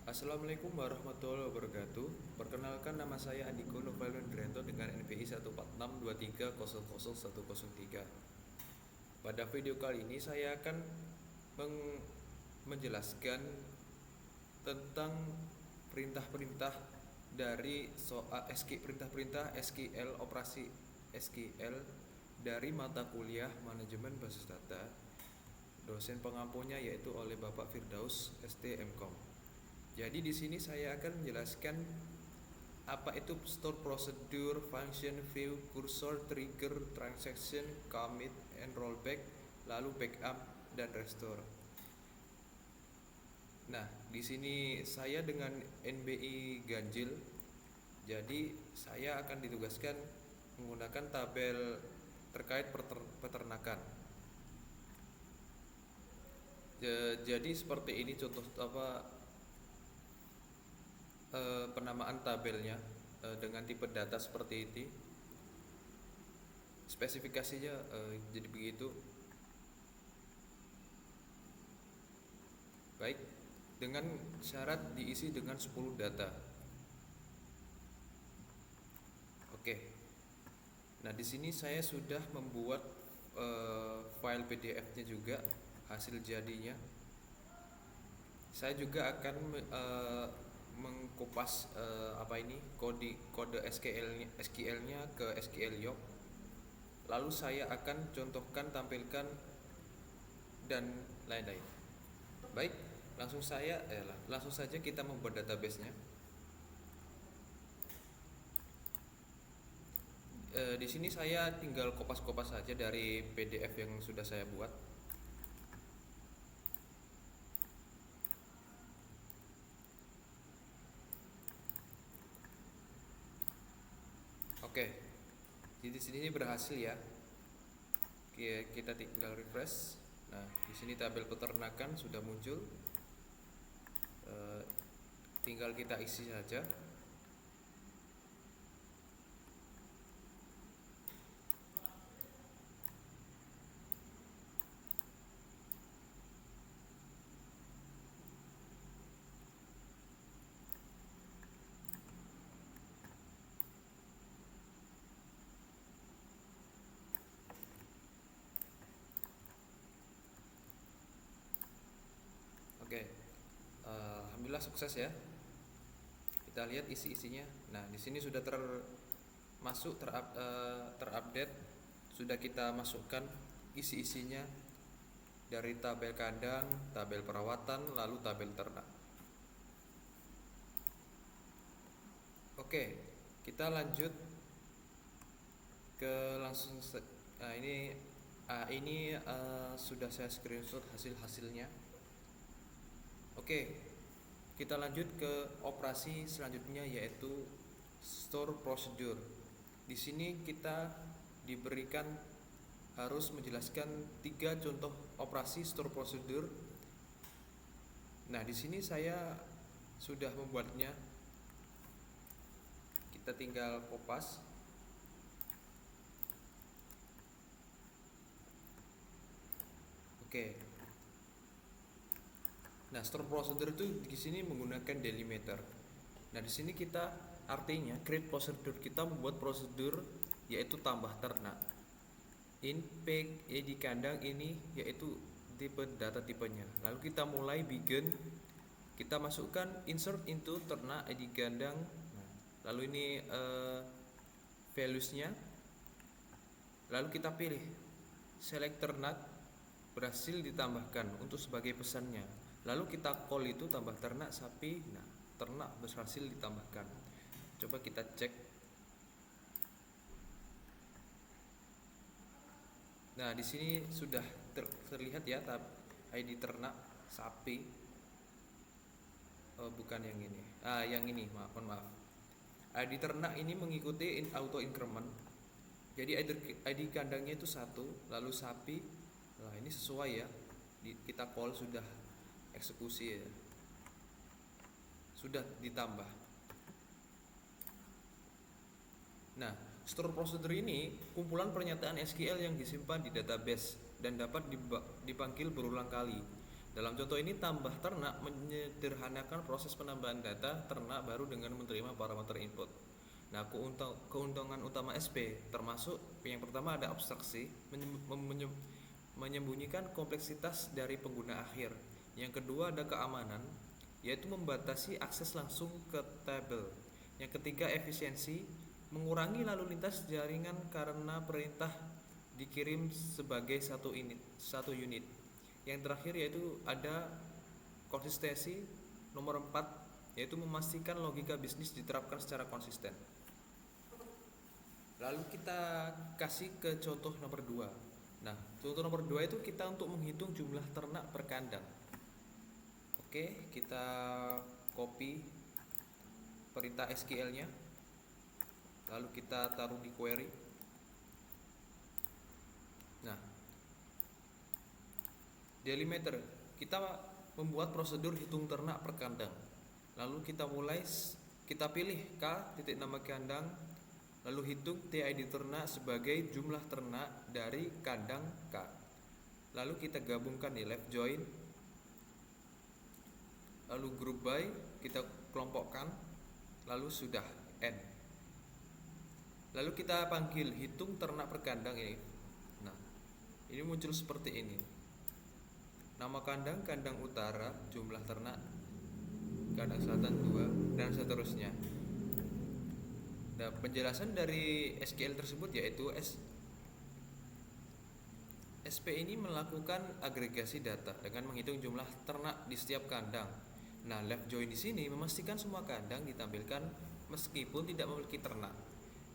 Assalamualaikum warahmatullahi wabarakatuh. Perkenalkan, nama saya Andiko Novel Nurendrianto dengan NPI 14623000103. Pada video kali ini saya akan menjelaskan tentang perintah-perintah dari soal perintah-perintah SQL, operasi SQL dari mata kuliah Manajemen Basis Data. Dosen pengampunya yaitu oleh Bapak Firdaus STMkom. Jadi di sini saya akan menjelaskan apa itu store procedure, function, view, cursor, trigger, transaction, commit, and rollback, lalu backup dan restore. Nah, di sini saya dengan NBI ganjil. Jadi saya akan ditugaskan menggunakan tabel terkait peternakan. Jadi seperti ini contoh penamaan tabelnya dengan tipe data seperti ini. Spesifikasinya jadi begitu. Baik, dengan syarat diisi dengan 10 data. Oke. Nah, di sini saya sudah membuat file PDF-nya juga, hasil jadinya. Saya juga akan mengkupas kode SQL-nya ke SQL Yoke. Lalu saya akan contohkan, tampilkan, dan lain-lain. Baik, langsung saja kita membuat database-nya. Di sini saya tinggal kopas-kopas saja dari PDF yang sudah saya buat. Oke, jadi di sini berhasil ya. Kita tinggal refresh. Nah, di sini tabel peternakan sudah muncul. Tinggal kita isi saja. Oke, alhamdulillah sukses ya. Kita lihat isi-isinya. Nah, di sini sudah terupdate. Sudah kita masukkan isi-isinya dari tabel kandang, tabel perawatan, lalu tabel ternak. Oke, kita lanjut ke langsung. Nah, ini sudah saya screenshot hasilnya. Oke, kita lanjut ke operasi selanjutnya, yaitu store procedure. Di sini kita diberikan harus menjelaskan 3 contoh operasi store procedure. Nah, di sini saya sudah membuatnya. Kita tinggal kopas. Oke. Nah, store procedure itu di sini menggunakan delimiter. Nah, di sini kita artinya create procedure, kita membuat prosedur yaitu tambah ternak. In pack di kandang ini yaitu tipe data tipenya. Lalu kita mulai begin, kita masukkan insert into ternak ID kandang. Nah, lalu ini values-nya. Lalu kita pilih select ternak, berhasil ditambahkan untuk sebagai pesannya. Lalu kita call itu tambah ternak sapi. Nah, ternak berhasil ditambahkan. Coba kita cek. Nah, di sini sudah terlihat ya ID ternak sapi. Bukan yang ini. Yang ini, maaf. ID ternak ini mengikuti auto increment. Jadi ID kandangnya itu 1, lalu sapi. Nah, ini sesuai ya. Kita call sudah eksekusi ya. Sudah ditambah. Nah, store procedure ini kumpulan pernyataan SQL yang disimpan di database dan dapat dipanggil berulang kali. Dalam contoh ini, tambah ternak menyederhanakan proses penambahan data ternak baru dengan menerima parameter input. Nah, keuntungan utama SP termasuk yang pertama ada abstraksi, menyembunyikan kompleksitas dari pengguna akhir. Yang kedua ada keamanan, yaitu membatasi akses langsung ke tabel. Yang ketiga efisiensi, mengurangi lalu lintas jaringan karena perintah dikirim sebagai satu unit. Yang terakhir yaitu ada konsistensi. Nomor 4 yaitu memastikan logika bisnis diterapkan secara konsisten. Lalu kita kasih ke contoh nomor 2. Nah, contoh nomor 2 itu kita untuk menghitung jumlah ternak per kandang. Oke, kita copy perintah SQL-nya. Lalu kita taruh di query. Nah, delimiter, kita membuat prosedur hitung ternak per kandang. Lalu kita pilih K titik nama kandang, lalu hitung TID ternak sebagai jumlah ternak dari kandang K. Lalu kita gabungkan di left join, lalu group by kita kelompokkan, lalu sudah end. Lalu kita panggil hitung ternak per kandang ini. Nah, ini muncul seperti ini. Nama kandang, kandang utara, jumlah ternak, kandang selatan 2, dan seterusnya. Nah, penjelasan dari SQL tersebut yaitu SP ini melakukan agregasi data dengan menghitung jumlah ternak di setiap kandang. Nah, left join di sini memastikan semua kandang ditampilkan meskipun tidak memiliki ternak.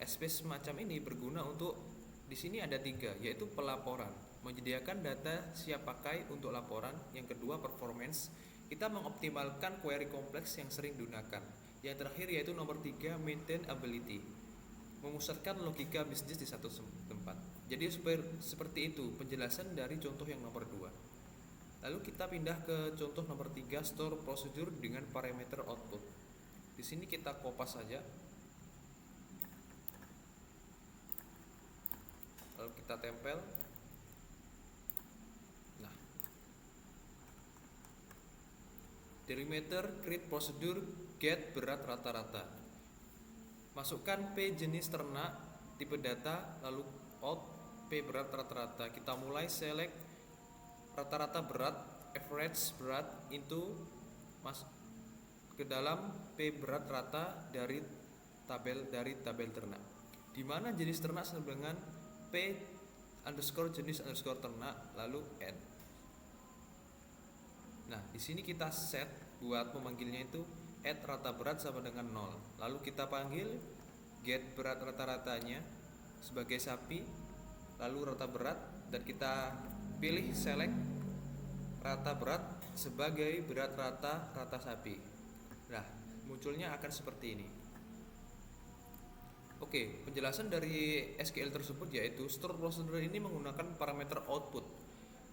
SP semacam ini berguna untuk di sini ada 3, yaitu pelaporan, menyediakan data siap pakai untuk laporan. Yang kedua performance, kita mengoptimalkan query kompleks yang sering digunakan. Yang terakhir yaitu nomor 3, maintainability, memusatkan logika bisnis di satu tempat. Jadi seperti itu penjelasan dari contoh yang nomor 2. Lalu kita pindah ke contoh nomor 3, store prosedur dengan parameter output. Di sini kita kopas saja. Lalu kita tempel. Nah, delimiter create prosedur get berat rata-rata. Masukkan P jenis ternak, tipe data, lalu out P berat rata-rata. Kita mulai select rata-rata berat, average berat into ke dalam P berat rata dari tabel ternak. Di mana jenis ternak sama dengan P underscore jenis underscore ternak, lalu add. Nah, di sini kita set buat memanggilnya itu add rata berat sama dengan 0. Lalu kita panggil get berat rata-ratanya sebagai sapi, lalu rata berat, dan kita pilih select rata berat sebagai berat rata sapi. Nah, munculnya akan seperti ini. Oke, penjelasan dari SQL tersebut yaitu store procedure ini menggunakan parameter output.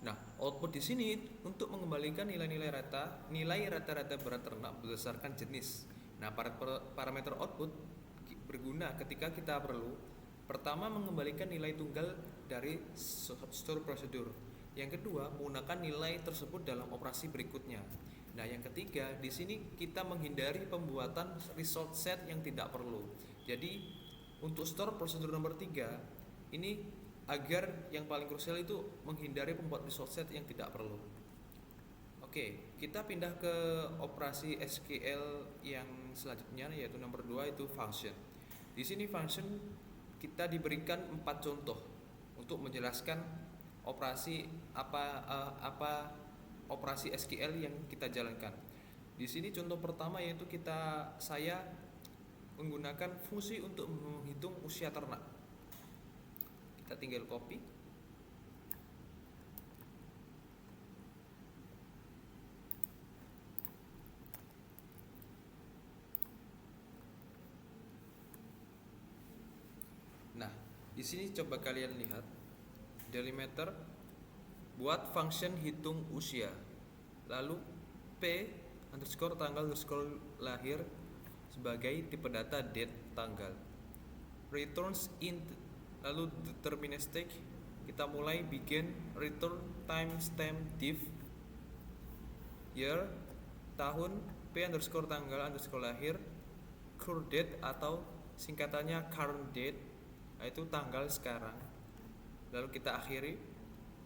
Nah, output di sini untuk mengembalikan nilai rata-rata berat ternak berdasarkan jenis. Nah, parameter output berguna ketika kita perlu pertama mengembalikan nilai tunggal dari store procedure. Yang kedua, menggunakan nilai tersebut dalam operasi berikutnya. Nah, yang ketiga, di sini kita menghindari pembuatan result set yang tidak perlu. Jadi untuk store prosedur nomor 3 ini agar yang paling krusial itu menghindari pembuat result set yang tidak perlu. Oke, kita pindah ke operasi SQL yang selanjutnya yaitu nomor 2 itu function. Di sini function kita diberikan 4 contoh untuk menjelaskan operasi apa operasi SQL yang kita jalankan. Di sini contoh pertama yaitu saya menggunakan fungsi untuk menghitung usia ternak. Kita tinggal copy. Nah, di sini coba kalian lihat delimiter buat function hitung usia. Lalu P underscore tanggal underscore lahir sebagai tipe data date tanggal. Returns int, lalu deterministic, kita mulai bikin return timestamp div. year, tahun, P underscore tanggal underscore lahir, current date atau singkatannya current date, yaitu tanggal sekarang. Lalu kita akhiri.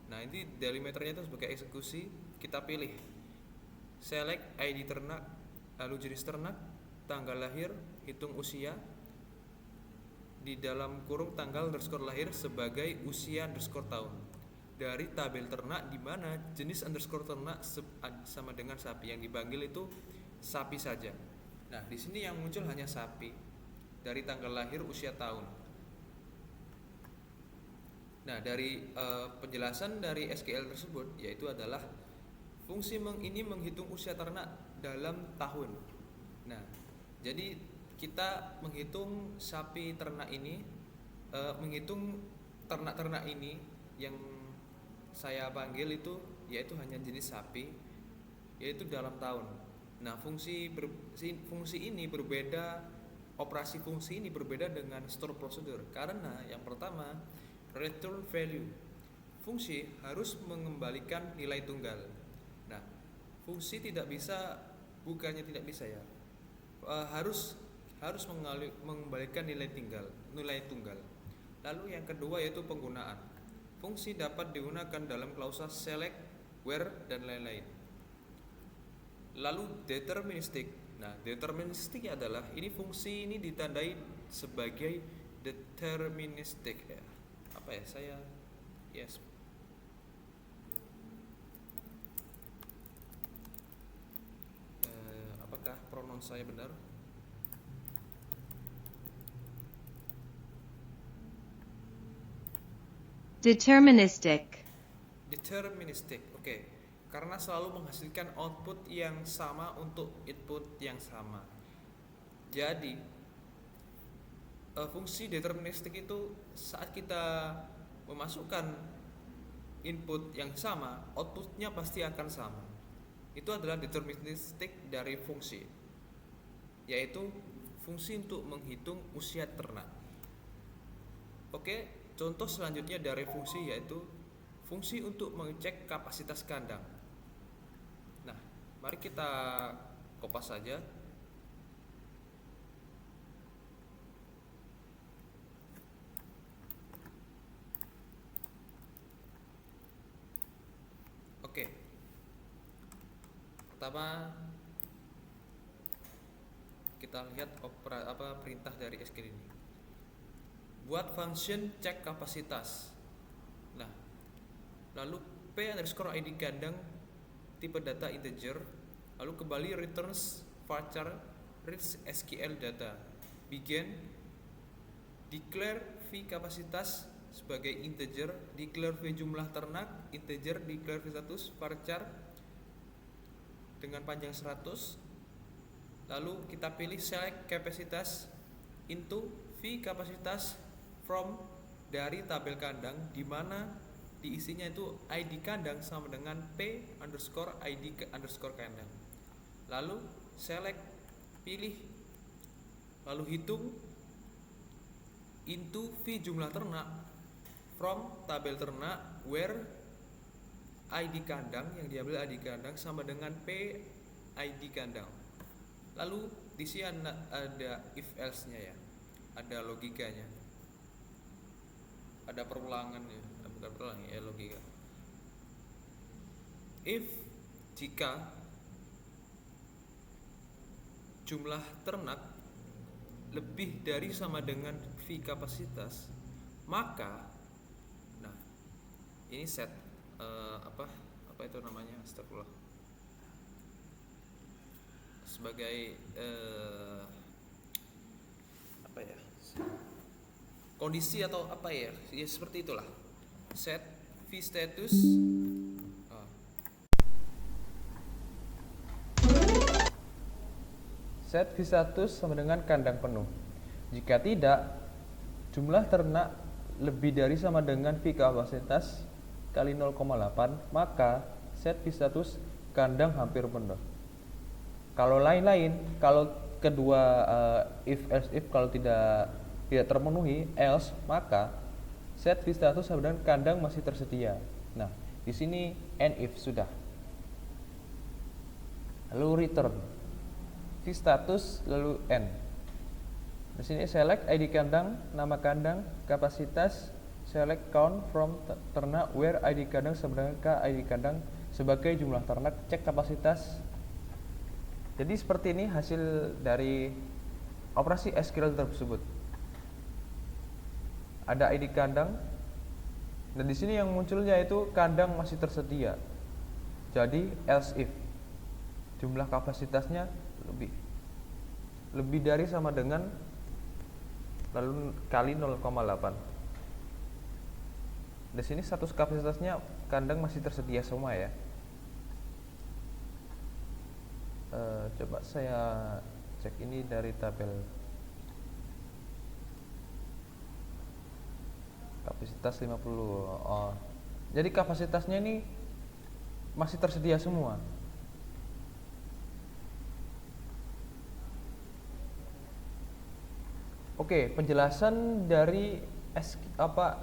Nah, ini delimiternya itu sebagai eksekusi. Kita pilih select ID ternak, lalu jenis ternak, tanggal lahir, hitung usia, di dalam kurung tanggal underscore lahir sebagai usia underscore tahun. Dari tabel ternak di mana jenis underscore ternak sama dengan sapi, yang dipanggil itu sapi saja. Nah, di sini yang muncul hanya sapi dari tanggal lahir, usia, tahun. Nah, dari penjelasan dari SQL tersebut yaitu adalah fungsi ini menghitung usia ternak dalam tahun. Nah, jadi kita menghitung sapi ternak ini, menghitung ternak-ternak ini yang saya panggil itu yaitu hanya jenis sapi, yaitu dalam tahun. Nah, fungsi ini berbeda, operasi fungsi ini berbeda dengan store procedure karena yang pertama, return value. Fungsi harus mengembalikan nilai tunggal. Nah, fungsi tidak bisa, bukannya tidak bisa ya, harus mengembalikan nilai tunggal. Lalu yang kedua yaitu penggunaan. Fungsi dapat digunakan dalam klausa select, where, dan lain-lain. Lalu deterministic. Nah, deterministic adalah ini fungsi ini ditandai sebagai deterministic ya. Apa ya? Saya yes. Apakah pronoun saya benar? Deterministic. Oke. Karena selalu menghasilkan output yang sama untuk input yang sama. Jadi fungsi deterministik itu saat kita memasukkan input yang sama, outputnya pasti akan sama. Itu adalah deterministik dari fungsi, yaitu fungsi untuk menghitung usia ternak. Oke. Contoh selanjutnya dari fungsi yaitu fungsi untuk mengecek kapasitas kandang. Nah, mari kita kopas saja. Oke. Pertama kita lihat perintah dari SQL ini. Buat function cek kapasitas. Nah, lalu P underscore ID kandang tipe data integer, lalu kembali returns varchar reads SQL data. Begin declare V kapasitas sebagai integer, declare V jumlah ternak integer, declare V status varchar dengan panjang 100. Lalu kita pilih select kapasitas into V kapasitas from dari tabel kandang di mana diisinya itu ID kandang sama dengan P underscore ID underscore kandang. Lalu select, pilih, lalu hitung into V jumlah ternak from tabel ternak where ID kandang yang diambil ID kandang sama dengan P ID kandang. Lalu di sini ada if else nya ya, ada logikanya, ada perulangannya, bukan perulangan ya, logika. If jika jumlah ternak lebih dari sama dengan V kapasitas, maka nah ini set apa itu namanya, astagfirullah, sebagai apa ya, kondisi atau apa ya, ya seperti itulah, set V status set V status sama dengan kandang penuh. Jika tidak, jumlah ternak lebih dari sama dengan V kapasitas kali 0,8, maka set V status kandang hampir penuh. Kalau lain-lain, kalau kedua if else if kalau tidak terpenuhi, else, maka set V status sama dengan kandang masih tersedia. Nah, di sini and if sudah. lalu return, V status, lalu N. Di sini select ID kandang, nama kandang, kapasitas, select count from ternak where ID kandang sebenarnya ke ID kandang sebagai jumlah ternak, cek kapasitas. Jadi seperti ini hasil dari operasi SQL tersebut. Ada ID kandang, dan di sini yang muncul yaitu kandang masih tersedia. Jadi else if jumlah kapasitasnya lebih dari sama dengan lalu kali 0,8. Di sini status kapasitasnya kandang masih tersedia semua ya. Coba saya cek ini dari tabel kapasitas 50. Jadi kapasitasnya ini masih tersedia semua. Oke, penjelasan dari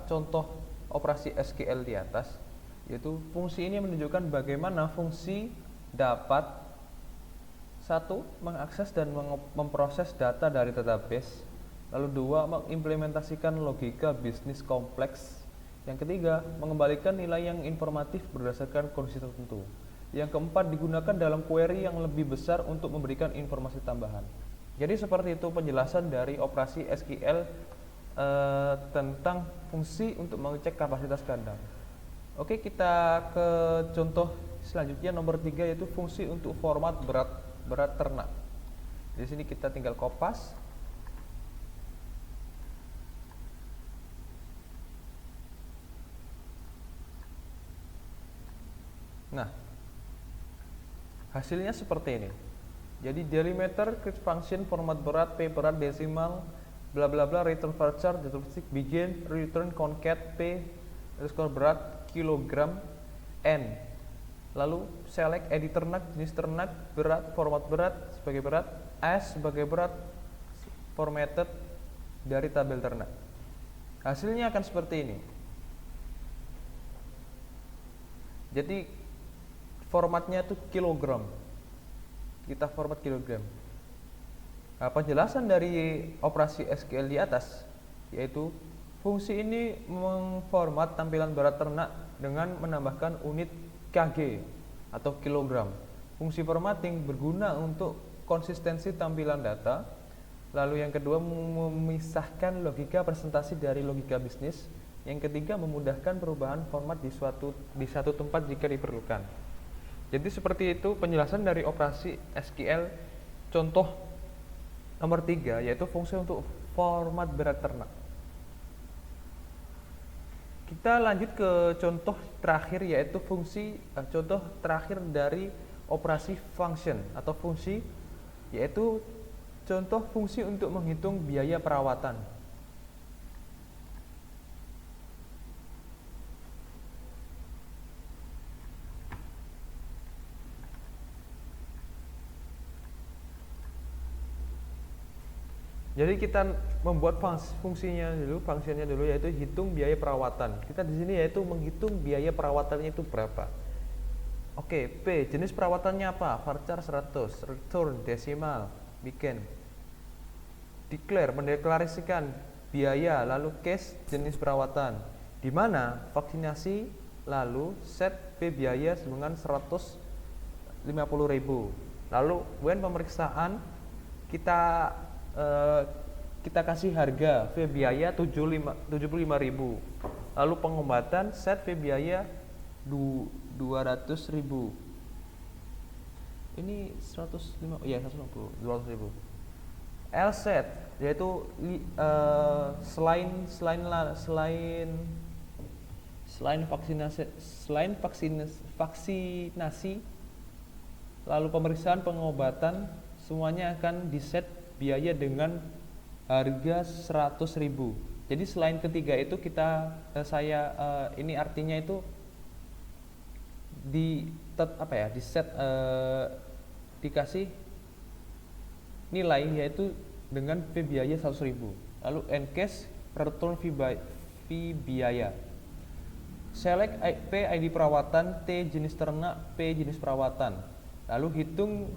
contoh operasi SQL di atas, yaitu fungsi ini menunjukkan bagaimana fungsi dapat satu, mengakses dan memproses data dari database, lalu dua, mengimplementasikan logika bisnis kompleks, yang ketiga, mengembalikan nilai yang informatif berdasarkan kondisi tertentu, yang keempat, digunakan dalam query yang lebih besar untuk memberikan informasi tambahan. Jadi seperti itu penjelasan dari operasi SQL tentang fungsi untuk mengecek kapasitas kandang. Oke, kita ke contoh selanjutnya nomor 3, yaitu fungsi untuk format berat ternak. Di sini kita tinggal kopas. Nah, hasilnya seperti ini. Jadi delimiter, create function, format berat, p berat, desimal, bla bla bla, return varchar, deterministic, begin, return concat, p underscore berat, kilogram, n. Lalu select edit ternak, jenis ternak, berat, format berat sebagai berat, s sebagai berat, formatted dari tabel ternak. Hasilnya akan seperti ini. Jadi formatnya itu kilogram. Kita format kilogram. Nah, penjelasan dari operasi SQL di atas, yaitu fungsi ini mengformat tampilan berat ternak dengan menambahkan unit kg atau kilogram. Fungsi formatting berguna untuk konsistensi tampilan data. Lalu yang kedua, memisahkan logika presentasi dari logika bisnis. Yang ketiga, memudahkan perubahan format di satu tempat jika diperlukan. Jadi seperti itu penjelasan dari operasi SQL contoh nomor 3, yaitu fungsi untuk format berat ternak. Kita lanjut ke contoh terakhir, yaitu contoh terakhir dari operasi function atau fungsi, yaitu contoh fungsi untuk menghitung biaya perawatan. Jadi kita membuat fungsinya dulu, yaitu hitung biaya perawatan. Kita di sini yaitu menghitung biaya perawatannya itu berapa. Oke, P jenis perawatannya apa? Varchar 100, return desimal, bikin. Declare mendeklarasikan biaya, lalu case jenis perawatan. Di mana vaksinasi, lalu set P biaya dengan 150.000. Lalu when pemeriksaan kita kasih harga V biaya 75.000. Lalu pengobatan set V biaya 200.000. Ini 150, ya 150, 200.000. L set yaitu selain vaksinasi, lalu pemeriksaan, pengobatan, semuanya akan diset biaya dengan harga 100.000. Jadi selain ketiga itu ini artinya itu dikasih nilai yaitu dengan V biaya 100.000. Lalu encase return V biaya. Select P ID perawatan, T jenis ternak, P jenis perawatan. Lalu hitung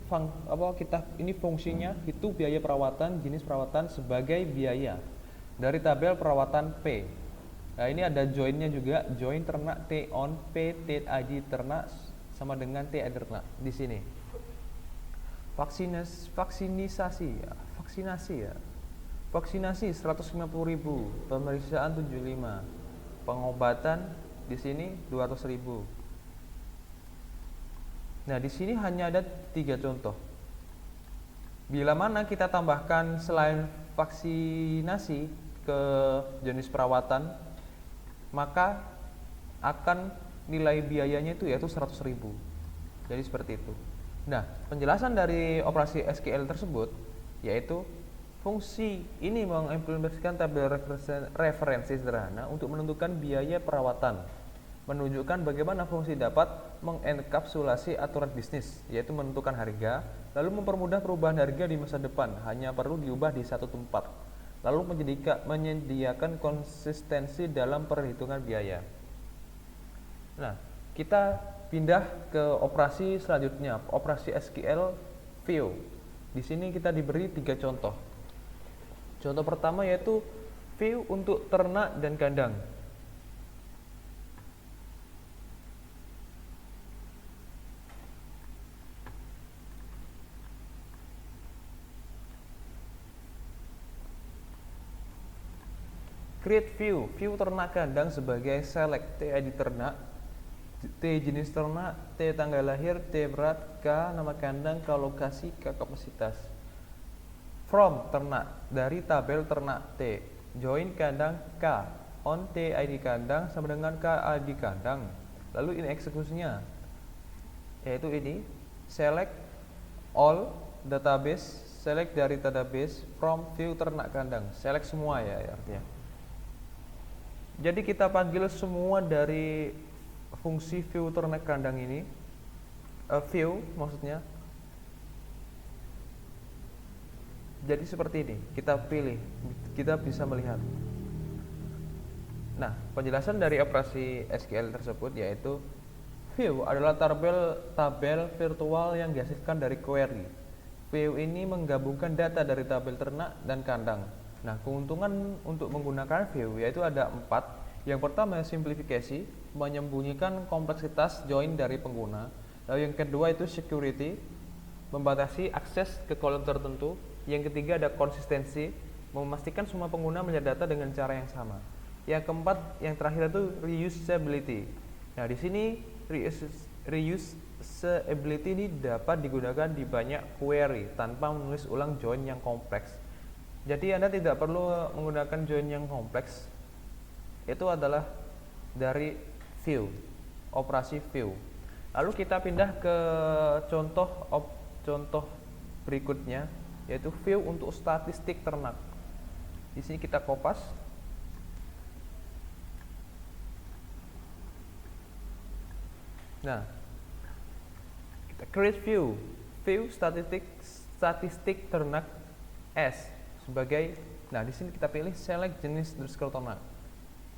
ini fungsinya hitung biaya perawatan jenis perawatan sebagai biaya dari tabel perawatan P. Nah, ini ada joinnya juga, join ternak T on P T ID ternak sama dengan T ID ternak di sini. Vaksinasi ya. Vaksinasi 150.000, pemeriksaan 75, pengobatan di sini 200.000. Nah, di sini hanya ada 3 contoh. Bila mana kita tambahkan selain vaksinasi ke jenis perawatan, maka akan nilai biayanya itu yaitu 100.000. Jadi seperti itu. Nah, penjelasan dari operasi SQL tersebut yaitu fungsi ini mengimplementasikan tabel referensi sederhana untuk menentukan biaya perawatan, menunjukkan bagaimana fungsi dapat mengenkapsulasi aturan bisnis, yaitu menentukan harga, lalu mempermudah perubahan harga di masa depan, hanya perlu diubah di satu tempat, lalu menyediakan konsistensi dalam perhitungan biaya. Nah, kita pindah ke operasi selanjutnya, operasi SQL view. Di sini kita diberi 3 contoh. Contoh pertama yaitu view untuk ternak dan kandang. Create view ternak kandang sebagai select T ID ternak, T jenis ternak, T tanggal lahir, T berat, K nama kandang, K lokasi, K kapasitas. From ternak, dari tabel ternak T, join kandang K, on T ID kandang sama dengan K ID kandang. Lalu ini eksekusinya, yaitu ini select all database, select dari database from view ternak kandang, select semua ya artinya. Jadi kita panggil semua dari fungsi view ternak kandang ini, view maksudnya. Jadi seperti ini, kita pilih, kita bisa melihat. Nah, penjelasan dari operasi SQL tersebut yaitu view adalah tabel virtual yang dihasilkan dari query. View ini menggabungkan data dari tabel ternak dan kandang. Nah, keuntungan untuk menggunakan view yaitu ada 4. Yang pertama simplifikasi, menyembunyikan kompleksitas join dari pengguna. Lalu yang kedua itu security, membatasi akses ke kolom tertentu. Yang ketiga ada konsistensi, memastikan semua pengguna melihat data dengan cara yang sama. Yang keempat, yang terakhir itu reusability. Nah, di sini reusability ini dapat digunakan di banyak query tanpa menulis ulang join yang kompleks. Jadi Anda tidak perlu menggunakan join yang kompleks. Itu adalah dari view, operasi view. Lalu kita pindah ke contoh berikutnya, yaitu view untuk statistik ternak. Di sini kita kopas. Nah, kita create view statistik ternak S sebagai. Nah, di sini kita pilih select jenis ternak.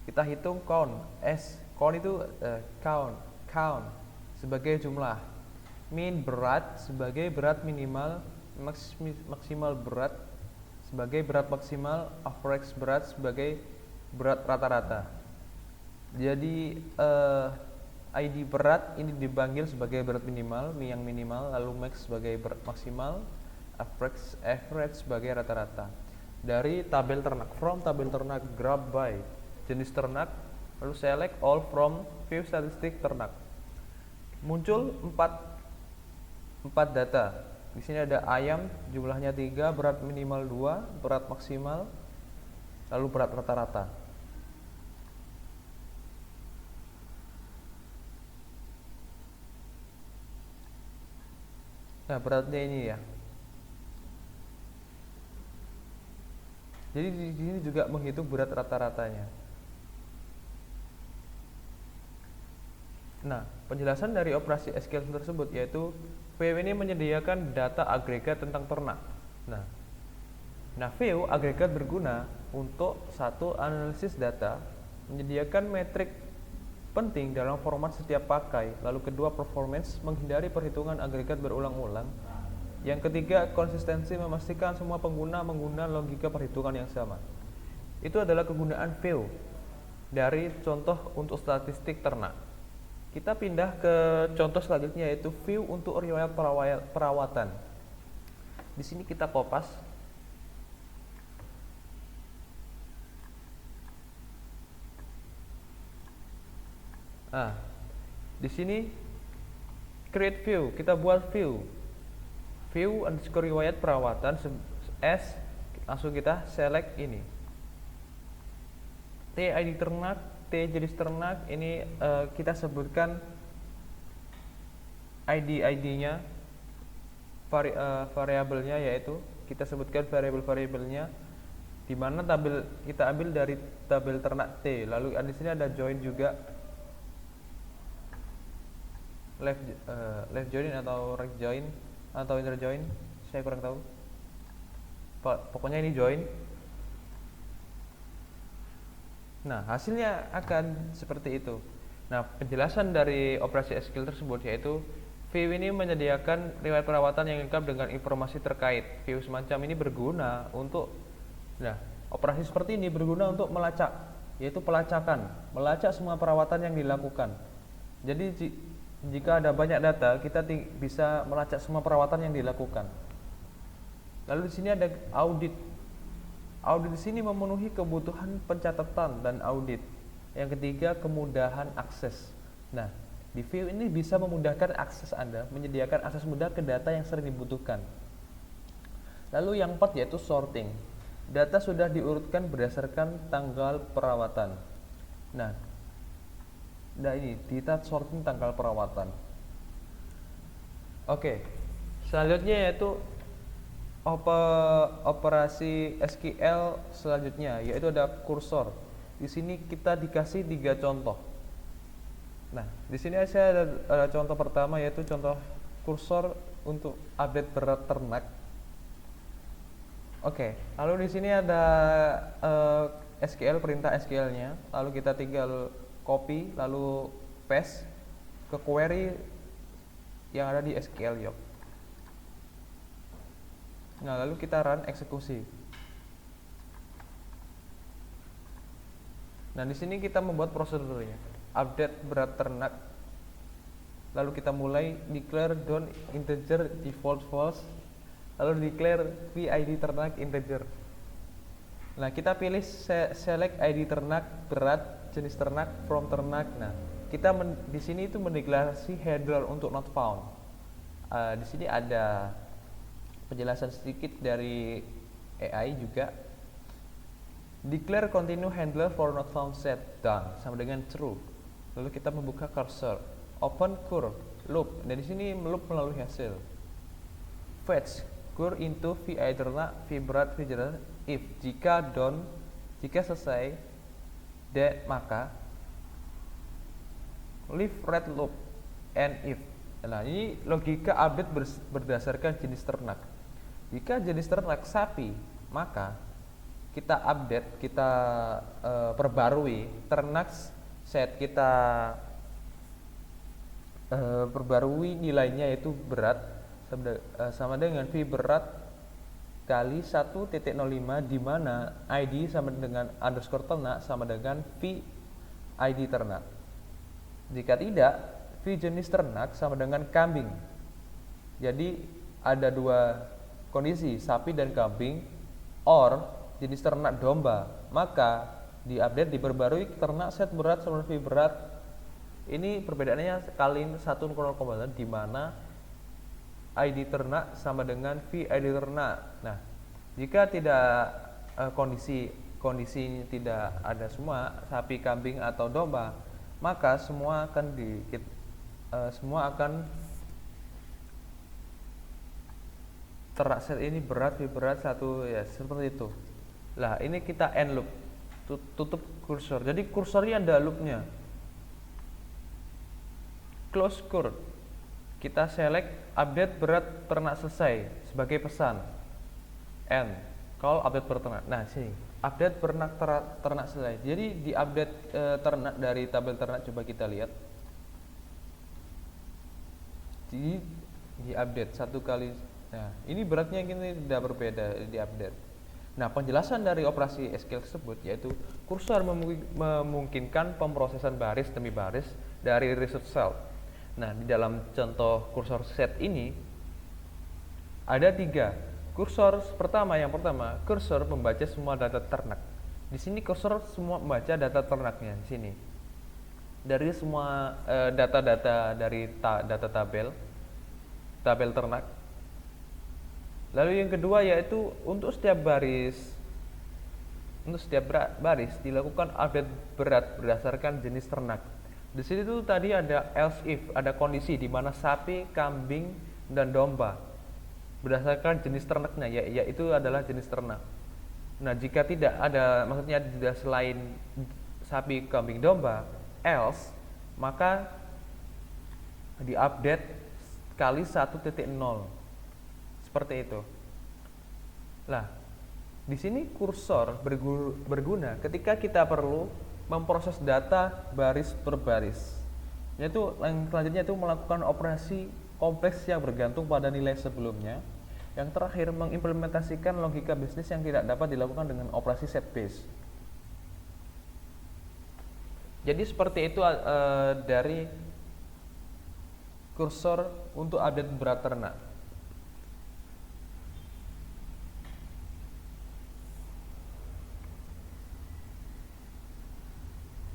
Kita hitung count itu count sebagai jumlah, min berat sebagai berat minimal, maksimal berat sebagai berat maksimal, average berat sebagai berat rata-rata. Jadi ID berat ini dipanggil sebagai berat minimal, yang minimal, lalu max sebagai berat maksimal, average sebagai rata-rata. Dari tabel ternak, from tabel ternak, grab by jenis ternak, lalu select all from view statistik ternak. Muncul 4 data. Di sini ada ayam, jumlahnya 3, berat minimal 2, berat maksimal, lalu berat rata-rata. Nah, beratnya ini ya. Jadi di sini juga menghitung berat rata-ratanya. Nah, penjelasan dari operasi SQL tersebut yaitu view ini menyediakan data agregat tentang ternak. Nah, view agregat berguna untuk satu analisis data, menyediakan metrik penting dalam format setiap pakai. Lalu kedua, performance, menghindari perhitungan agregat berulang-ulang. Yang ketiga, konsistensi, memastikan semua pengguna menggunakan logika perhitungan yang sama. Itu adalah kegunaan view dari contoh untuk statistik ternak. Kita pindah ke contoh selanjutnya, yaitu view untuk riwayat perawatan. Di sini kita kopas. Nah, di sini create view, kita buat view underscore riwayat perawatan s, langsung kita select ini T ID ternak, T jenis ternak. Ini kita sebutkan ID-nya, variabelnya, yaitu kita sebutkan variabelnya, di mana kita ambil dari tabel ternak T. Lalu di sini ada join juga, left join atau right join atau inner join, saya kurang tahu. Pokoknya ini join. Nah, hasilnya akan seperti itu. Nah, penjelasan dari operasi SQL tersebut yaitu view ini menyediakan riwayat perawatan yang lengkap dengan informasi terkait. View semacam ini berguna untuk, operasi seperti ini berguna untuk melacak, yaitu pelacakan, melacak semua perawatan yang dilakukan. Jadi jika ada banyak data, kita bisa melacak semua perawatan yang dilakukan. Lalu di sini ada audit. Audit di sini memenuhi kebutuhan pencatatan dan audit. Yang ketiga, kemudahan akses. Nah, di view ini bisa memudahkan akses Anda, menyediakan akses mudah ke data yang sering dibutuhkan. Lalu yang keempat yaitu sorting. Data sudah diurutkan berdasarkan tanggal perawatan. Nah, ini kita sorting tanggal perawatan. Oke, selanjutnya yaitu operasi SQL selanjutnya, yaitu ada kursor. Di sini kita dikasih 3 contoh. Nah, di sini saya ada contoh pertama, yaitu contoh kursor untuk update berat ternak. Oke, lalu di sini ada SQL, perintah SQL-nya. Lalu kita tinggal copy lalu paste ke query yang ada di SQL Yoke. Nah, lalu kita run eksekusi. Nah, di sini kita membuat prosedurnya. Update berat ternak. Lalu kita mulai declare don't integer default false. Lalu declare VID ternak integer. Nah, kita pilih select ID ternak, berat, jenis ternak, from ternak. Nah, kita di sini itu mendeklarasi handler untuk not found. Di sini ada penjelasan sedikit dari AI juga. Declare continue handler for not found set done sama dengan true. Lalu kita membuka cursor, open cur loop, dan di sini loop melalui hasil. Fetch cur into VI ternak, V berat, V jenis. If jika selesai, maka leave red loop and if. Nah, ini logika update berdasarkan jenis ternak. Jika jenis ternak sapi, maka kita update, kita perbarui ternak set, kita perbarui nilainya, yaitu berat sama dengan V berat kali 1.05, di mana ID sama dengan underscore ternak sama dengan V ID ternak. Jika tidak, V jenis ternak sama dengan kambing. Jadi ada 2 kondisi, sapi dan kambing, or jenis ternak domba. Maka diupdate, diperbarui ternak set berat sama V berat. Ini perbedaannya kali 1,0, di mana ID ternak sama dengan V ID ternak. Nah, jika tidak kondisi tidak ada semua sapi, kambing atau domba, maka semua akan ternak set ini berat, V berat 1, ya seperti itu. Lah, ini kita end loop, tutup kursor. Jadi kursornya ada loopnya. Close cur. Kita select update berat ternak selesai sebagai pesan. End. Call update berat ternak. Nah, sini update ternak selai. Jadi di update ternak dari tabel ternak coba kita lihat. Di update satu kali. Nah, ini beratnya ini tidak berbeda di update. Nah, penjelasan dari operasi SQL tersebut yaitu kursor memungkinkan pemrosesan baris demi baris dari result cell. Nah, di dalam contoh kursor set ini ada 3. Kursor yang pertama, kursor membaca semua data ternak. Di sini kursor semua membaca data ternaknya di sini. Dari semua data-data dari data tabel ternak. Lalu yang kedua yaitu untuk setiap baris dilakukan update berat berdasarkan jenis ternak. Di sini tuh tadi ada else if, ada kondisi di mana sapi, kambing, dan domba berdasarkan jenis ternaknya, yaitu adalah jenis ternak. Nah, jika tidak ada, maksudnya tidak selain sapi, kambing, domba, else, maka diupdate kali 1.0 seperti itu. Nah, di sini kursor berguna ketika kita perlu memproses data baris per baris. Yaitu yang selanjutnya itu melakukan operasi kompleks yang bergantung pada nilai sebelumnya. Yang terakhir mengimplementasikan logika bisnis yang tidak dapat dilakukan dengan operasi set base. Jadi seperti itu dari kursor untuk update berat ternak.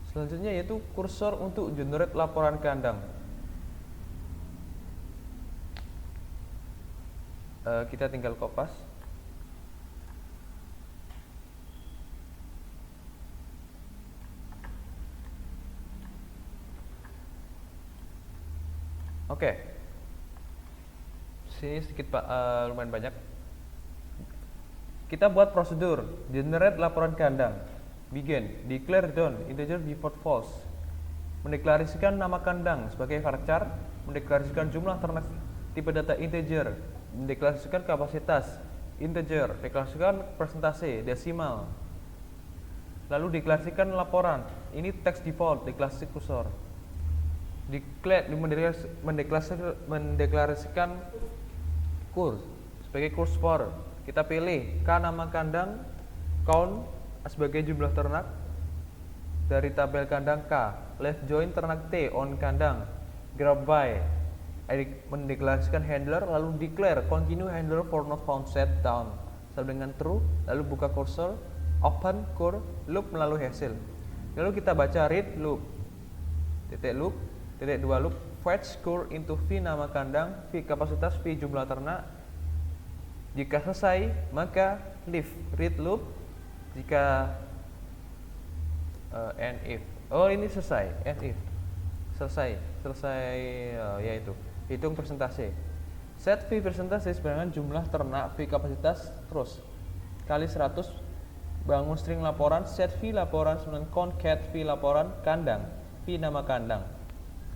Selanjutnya yaitu kursor untuk generate laporan kandang. Kita tinggal kopas. Oke. Sini sedikit lumayan banyak. Kita buat prosedur generate laporan kandang. Begin, declare done, integer default false. Mendeklarasikan nama kandang sebagai varchar, mendeklarasikan jumlah ternak tipe data integer, mendeklarasikan kapasitas integer, deklarasikan persentase desimal. Lalu deklarasikan laporan. Ini text default, deklarasi kursor. Mendeklarasikan kurs sebagai kurs for. Kita pilih K nama kandang, count sebagai jumlah ternak dari tabel kandang K, left join ternak T on kandang, grab by, mendeklarasikan handler, lalu declare continue handler for not found set down sama dengan true, lalu buka kursor, open cur loop melalui hasil. Lalu kita baca read loop, titik dua loop, fetch cur into v nama kandang, v kapasitas, v jumlah ternak. Jika selesai maka leave read loop. Jika end if, ini selesai, end if selesai yaitu hitung persentase, set v persentase sebanyak jumlah ternak v kapasitas terus kali 100, bangun string laporan, set v laporan sebenarnya concat v laporan kandang, v nama kandang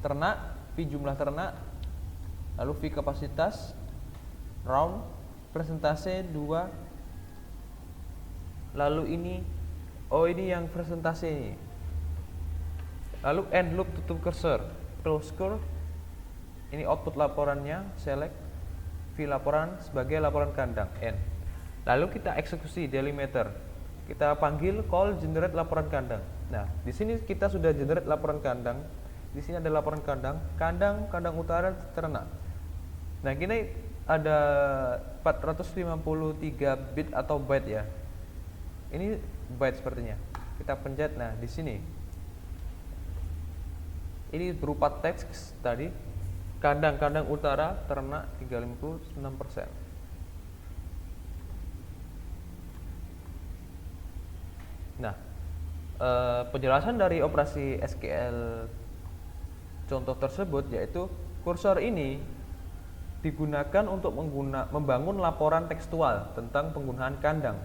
ternak, v jumlah ternak, lalu v kapasitas round persentase 2. Lalu ini yang presentasi ini. Lalu end loop tutup cursor, close curve. Ini output laporannya, select v laporan sebagai laporan kandang, end. Lalu kita eksekusi delimiter. Kita panggil call generate laporan kandang. Nah, di sini kita sudah generate laporan kandang. Di sini ada laporan kandang utara ternak. Nah, ini ada 453 bit atau byte ya. Ini byte sepertinya. Kita pencet. Nah, di sini ini berupa teks tadi. Kandang utara ternak 356%. Nah, penjelasan dari operasi SQL contoh tersebut yaitu kursor ini digunakan untuk membangun laporan tekstual tentang penggunaan kandang.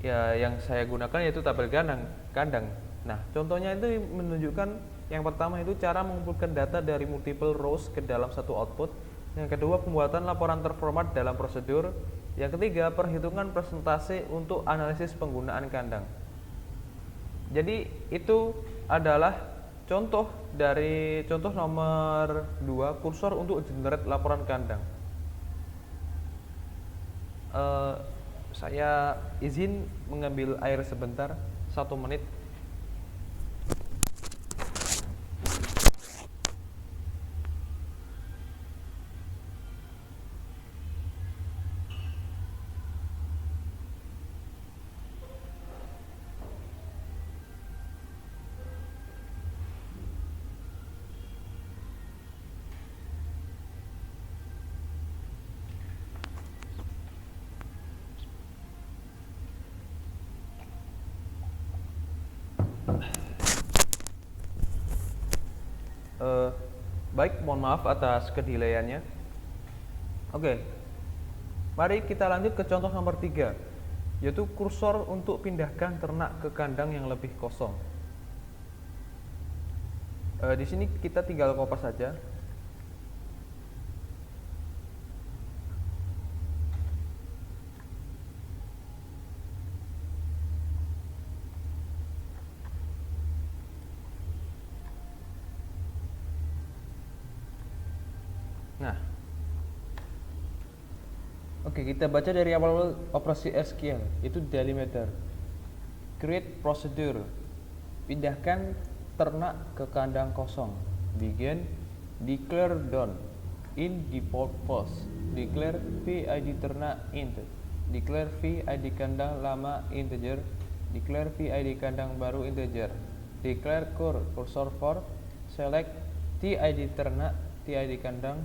Ya, yang saya gunakan yaitu tabel kandang. Nah, contohnya itu menunjukkan yang pertama itu cara mengumpulkan data dari multiple rows ke dalam satu output. Yang kedua, pembuatan laporan terformat dalam prosedur. Yang ketiga, perhitungan presentasi untuk analisis penggunaan kandang. Jadi itu adalah contoh nomor 2, kursor untuk generate laporan kandang. Saya izin mengambil air sebentar, 1 menit. Baik, mohon maaf atas kedelayannya. Oke, mari kita lanjut ke contoh nomor 3, yaitu kursor untuk pindahkan ternak ke kandang yang lebih kosong. Di sini kita tinggal kopas saja. Nah, oke, kita baca dari awal operasi SQL, itu delimiter. Create procedure, pindahkan ternak ke kandang kosong. Begin, declare done, in default false, declare VID ternak int, declare VID kandang lama integer, declare VID kandang baru integer, declare cursor for, select TID ternak, TID kandang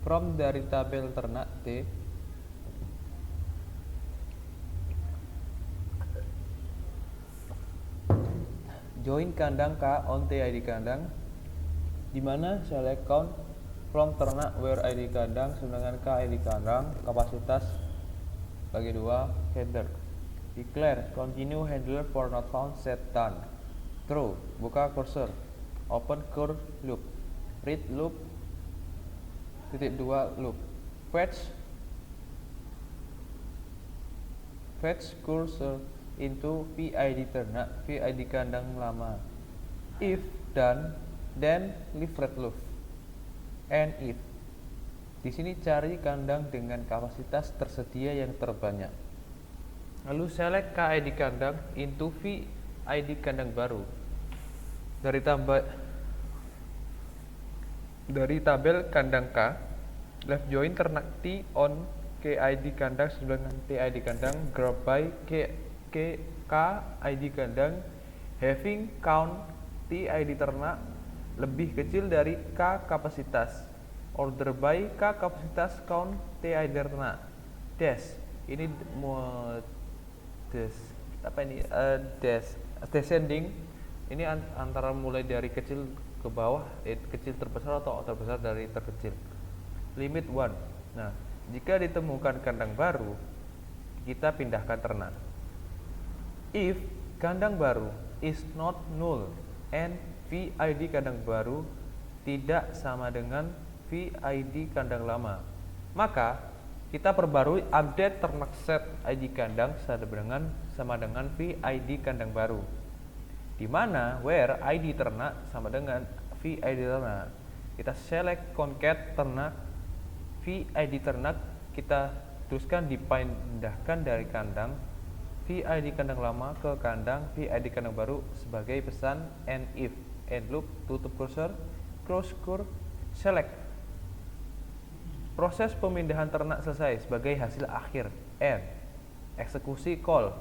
from dari tabel ternak T. Join kandang K on TID kandang, di mana select count from ternak where ID kandang sedangkan K ID kandang, kapasitas bagi 2, header. Declare continue handler for not found set done. True, buka cursor, open cur loop, read loop, titik 2 loop, fetch cursor into VID ternak, VID kandang lama. If done, then leave red loop. And if, di sini cari kandang dengan kapasitas tersedia yang terbanyak. Lalu select KID kandang into VID kandang baru. Dari tabel kandang K, left join ternak T on KID kandang sedangkan TID kandang, group by KID kandang having count TID ternak lebih kecil dari K kapasitas, order by K kapasitas count TID ternak, dash ini descending ini antara mulai dari kecil ke bawah, kecil terbesar atau terbesar dari terkecil. Limit 1. Nah, jika ditemukan kandang baru, kita pindahkan ternak. If kandang baru is not null and VID kandang baru tidak sama dengan VID kandang lama, maka kita perbarui update ternak set ID kandang sama dengan VID kandang baru, di mana where ID ternak sama dengan VID ternak. Kita select concat ternak VID ternak, kita teruskan dipindahkan dari kandang VID kandang lama ke kandang VID kandang baru sebagai pesan and if, end loop, tutup cursor, close cur, select. Proses pemindahan ternak selesai sebagai hasil akhir, and eksekusi call,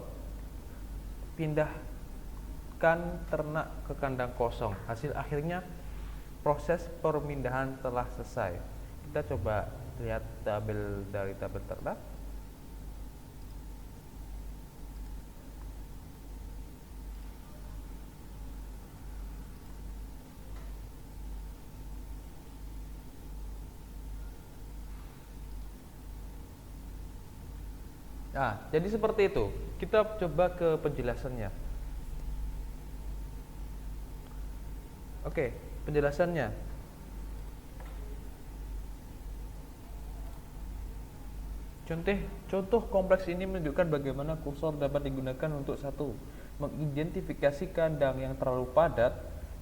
pindahkan ternak ke kandang kosong. Hasil akhirnya proses pemindahan telah selesai. Kita coba lihat tabel dari tabel ternak. Nah, jadi seperti itu. Kita coba ke penjelasannya. Oke, penjelasannya. Contoh kompleks ini menunjukkan bagaimana kursor dapat digunakan untuk satu, mengidentifikasi kandang yang terlalu padat,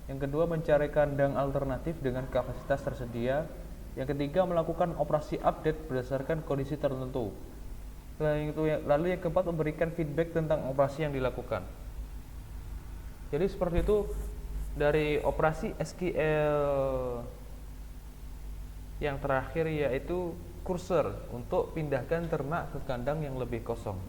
yang kedua mencari kandang alternatif dengan kapasitas tersedia, yang ketiga melakukan operasi update berdasarkan kondisi tertentu. Lalu yang keempat memberikan feedback tentang operasi yang dilakukan. Jadi seperti itu dari operasi SQL yang terakhir, yaitu kursor untuk pindahkan ternak ke kandang yang lebih kosong.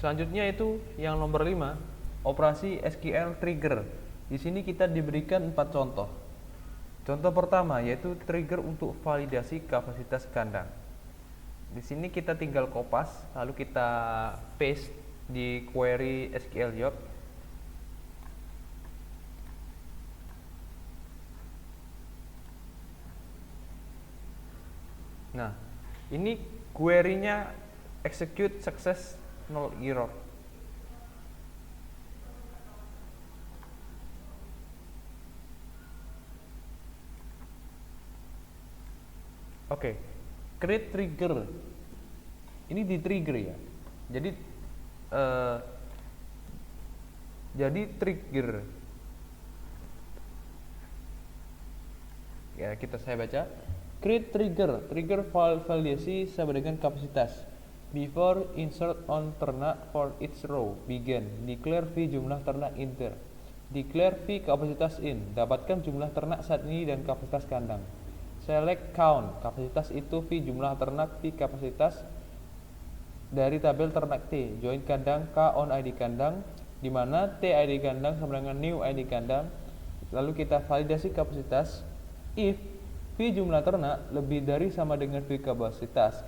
Selanjutnya itu yang nomor 5, operasi SQL trigger. Di sini kita diberikan 4 contoh. Contoh pertama yaitu trigger untuk validasi kapasitas kandang. Di sini kita tinggal kopas lalu kita paste di query SQL job. Nah, ini query-nya execute success null error. Oke, create trigger. Ini di trigger ya. Jadi trigger. Ya, saya baca. Create trigger validasi sama dengan kapasitas. Before insert on ternak for each row begin. Declare v jumlah ternak enter. Declare v kapasitas in. Dapatkan jumlah ternak saat ini dan kapasitas kandang. Select count. Kapasitas itu v jumlah ternak v kapasitas dari tabel ternak T. Join kandang K on ID kandang, di mana T ID kandang sama dengan new ID kandang. Lalu kita validasi kapasitas. If V jumlah ternak lebih dari sama dengan V kapasitas,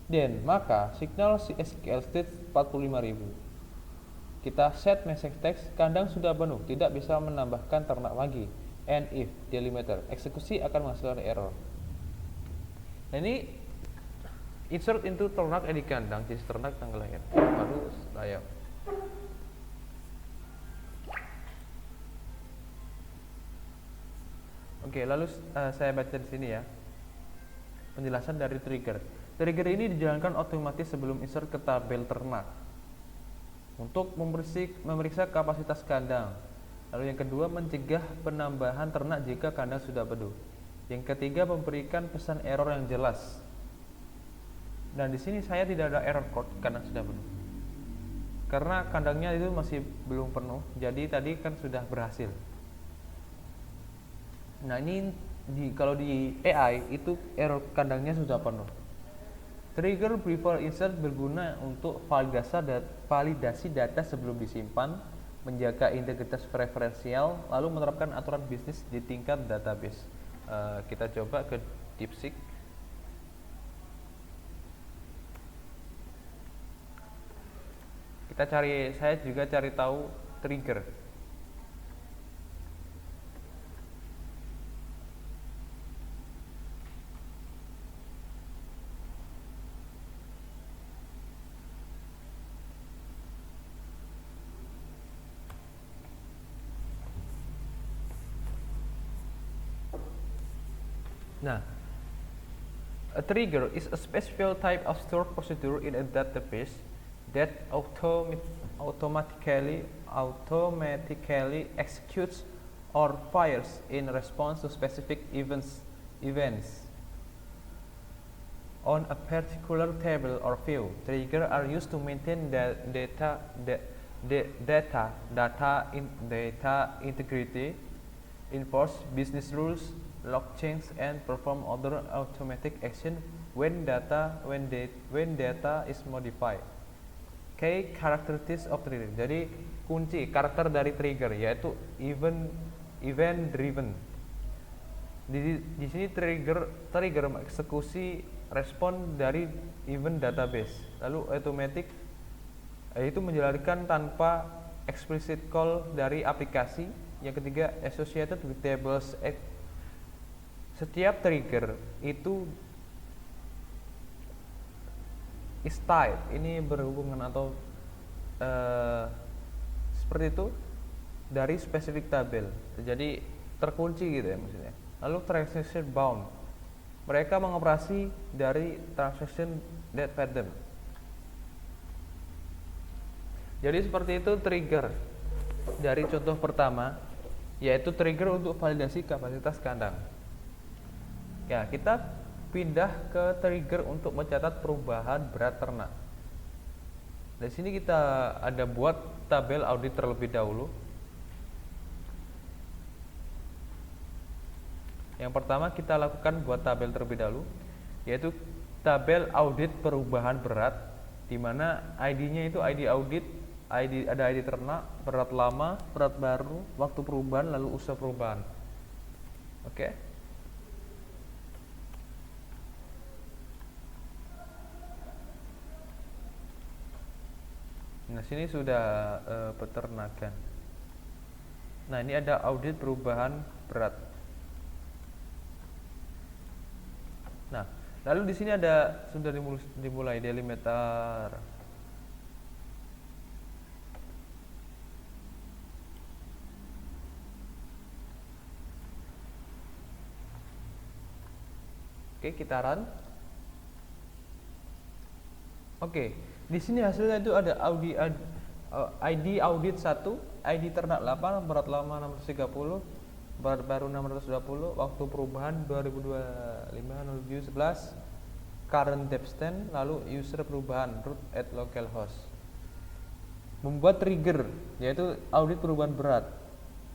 then maka signal SQL state 45.000. Kita set message text, kandang sudah penuh, tidak bisa menambahkan ternak lagi. And if delimiter, eksekusi akan menghasilkan error. Nah, ini insert into ternak ID kandang, jenis ternak tanggal lahir. Lalu layak. Oke, lalu saya baca di sini ya. Penjelasan dari trigger. Trigger ini dijalankan otomatis sebelum insert ke tabel ternak untuk memeriksa kapasitas kandang. Lalu yang kedua, mencegah penambahan ternak jika kandang sudah penuh. Yang ketiga, memberikan pesan error yang jelas. Dan di sini saya tidak ada error code kandang sudah penuh. Karena kandangnya itu masih belum penuh, jadi tadi kan sudah berhasil. Nah, ini kalau di AI itu error kandangnya sudah penuh. Trigger before insert berguna untuk validasi data sebelum disimpan, menjaga integritas referensial, lalu menerapkan aturan bisnis di tingkat database. Kita coba ke DeepSeek. Saya juga cari tahu trigger. Nah, a trigger is a special type of stored procedure in a database that automatically executes or fires in response to specific events on a particular table or view. Triggers are used to maintain data integrity, enforce business rules, log change, and perform other automatic action when data is modified. Key characteristics of trigger. Jadi kunci karakter dari trigger yaitu event driven. Di sini trigger mengeksekusi respon dari event database. Lalu automatic yaitu menjalankan tanpa explicit call dari aplikasi. Yang ketiga, associated with tables. Setiap trigger itu is tied, ini berhubungan atau seperti itu dari spesifik tabel. Jadi terkunci gitu ya maksudnya. Lalu transaction bound, mereka mengoperasi dari transaction that fed them. Jadi seperti itu trigger dari contoh pertama, yaitu trigger untuk validasi kapasitas kandang. Ya, kita pindah ke trigger untuk mencatat perubahan berat ternak. Di sini kita ada buat tabel audit terlebih dahulu. Yang pertama kita lakukan buat tabel terlebih dahulu, yaitu tabel audit perubahan berat, di mana ID-nya itu ID audit, ada ID ternak, berat lama, berat baru, waktu perubahan, lalu usaha perubahan. Oke. Nah, sini sudah peternakan. Nah, ini ada audit perubahan berat. Nah, lalu di sini ada sudah dimulai delimiter. Oke, kita run. Oke, di sini hasilnya itu ada ID audit 1, ID ternak 8, berat lama 630, berat baru 620, waktu perubahan 2025-07-11, current depth stand, lalu user perubahan root at localhost. Membuat trigger, yaitu audit perubahan berat.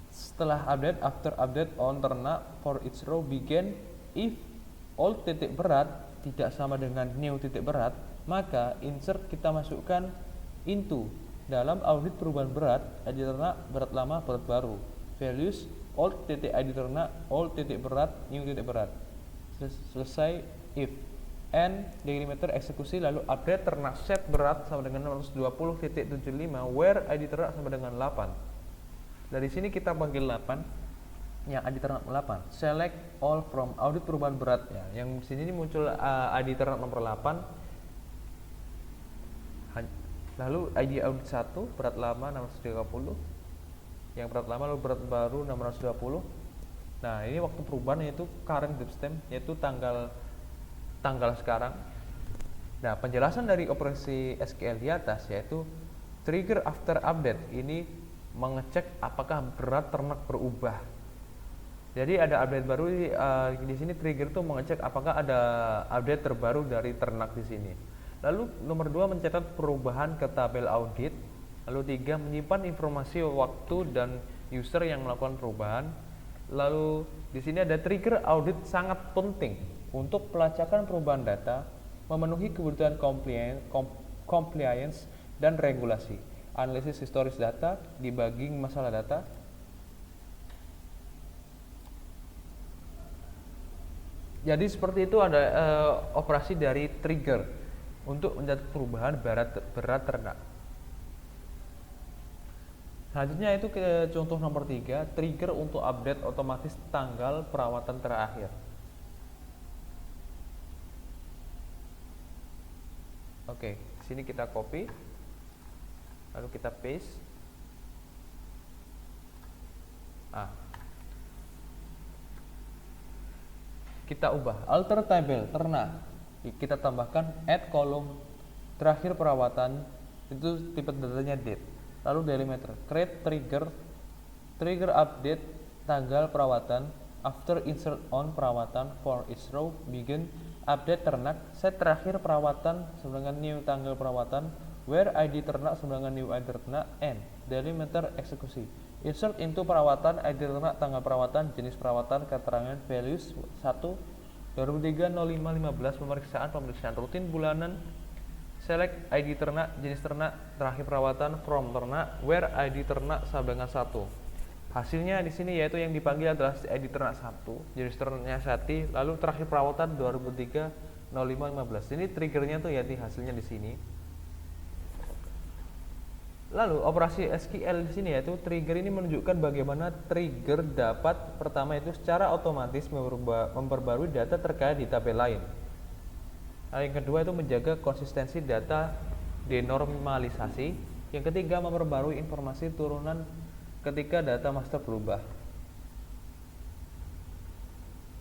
Setelah update, after update on ternak for each row begin if old titik berat tidak sama dengan new titik berat, maka insert kita masukkan into dalam audit perubahan berat ID ternak, berat lama, berat baru, values old titik ID ternak, old titik berat, new titik berat. Selesai if and delimiter eksekusi, lalu update ternak set berat sama dengan 620.75 where ID ternak sama dengan 8. Dari sini kita panggil 8 yang ID ternak 8, select all from audit perubahan berat ya. Yang sini ini muncul ID ternak nomor 8, lalu ID audit 1 berat lama 630, yang berat lama lalu berat baru 620. Nah, ini waktu perubahan yaitu current date stamp, yaitu tanggal sekarang. Nah, penjelasan dari operasi SQL di atas yaitu trigger after update ini mengecek apakah berat ternak berubah. Jadi ada update baru di sini, trigger itu mengecek apakah ada update terbaru dari ternak di sini. Lalu nomor 2 mencatat perubahan ke tabel audit. Lalu 3 menyimpan informasi waktu dan user yang melakukan perubahan. Lalu di sini ada trigger audit sangat penting untuk pelacakan perubahan data, memenuhi kebutuhan compliance dan regulasi, analisis historis data, debugging masalah data. Jadi seperti itu ada operasi dari trigger untuk mencatat perubahan berat ternak. Selanjutnya itu ke contoh nomor 3, trigger untuk update otomatis tanggal perawatan terakhir. Oke, sini kita copy, lalu kita paste. Kita ubah alter table ternak. Kita tambahkan add column terakhir perawatan, itu tipe datanya date. Lalu delimiter create trigger update tanggal perawatan after insert on perawatan for each row begin update ternak set terakhir perawatan sama dengan new tanggal perawatan where ID ternak sama dengan new ID ternak and delimiter eksekusi insert into perawatan ID ternak tanggal perawatan jenis perawatan keterangan values 1 2003-05-15 pemeriksaan rutin bulanan, select ID ternak, jenis ternak, terakhir perawatan from ternak, where ID ternak sama dengan 1. Hasilnya di sini yaitu yang dipanggil adalah ID ternak 1, jenis ternaknya Sati, lalu terakhir perawatan 2003-05-15. Ini triggernya tuh ya, hasilnya di sini. Lalu operasi SQL di sini yaitu trigger ini menunjukkan bagaimana trigger dapat pertama itu secara otomatis memperbarui data terkait di tabel lain. Lalu yang kedua itu menjaga konsistensi data denormalisasi. Yang ketiga memperbarui informasi turunan ketika data master berubah.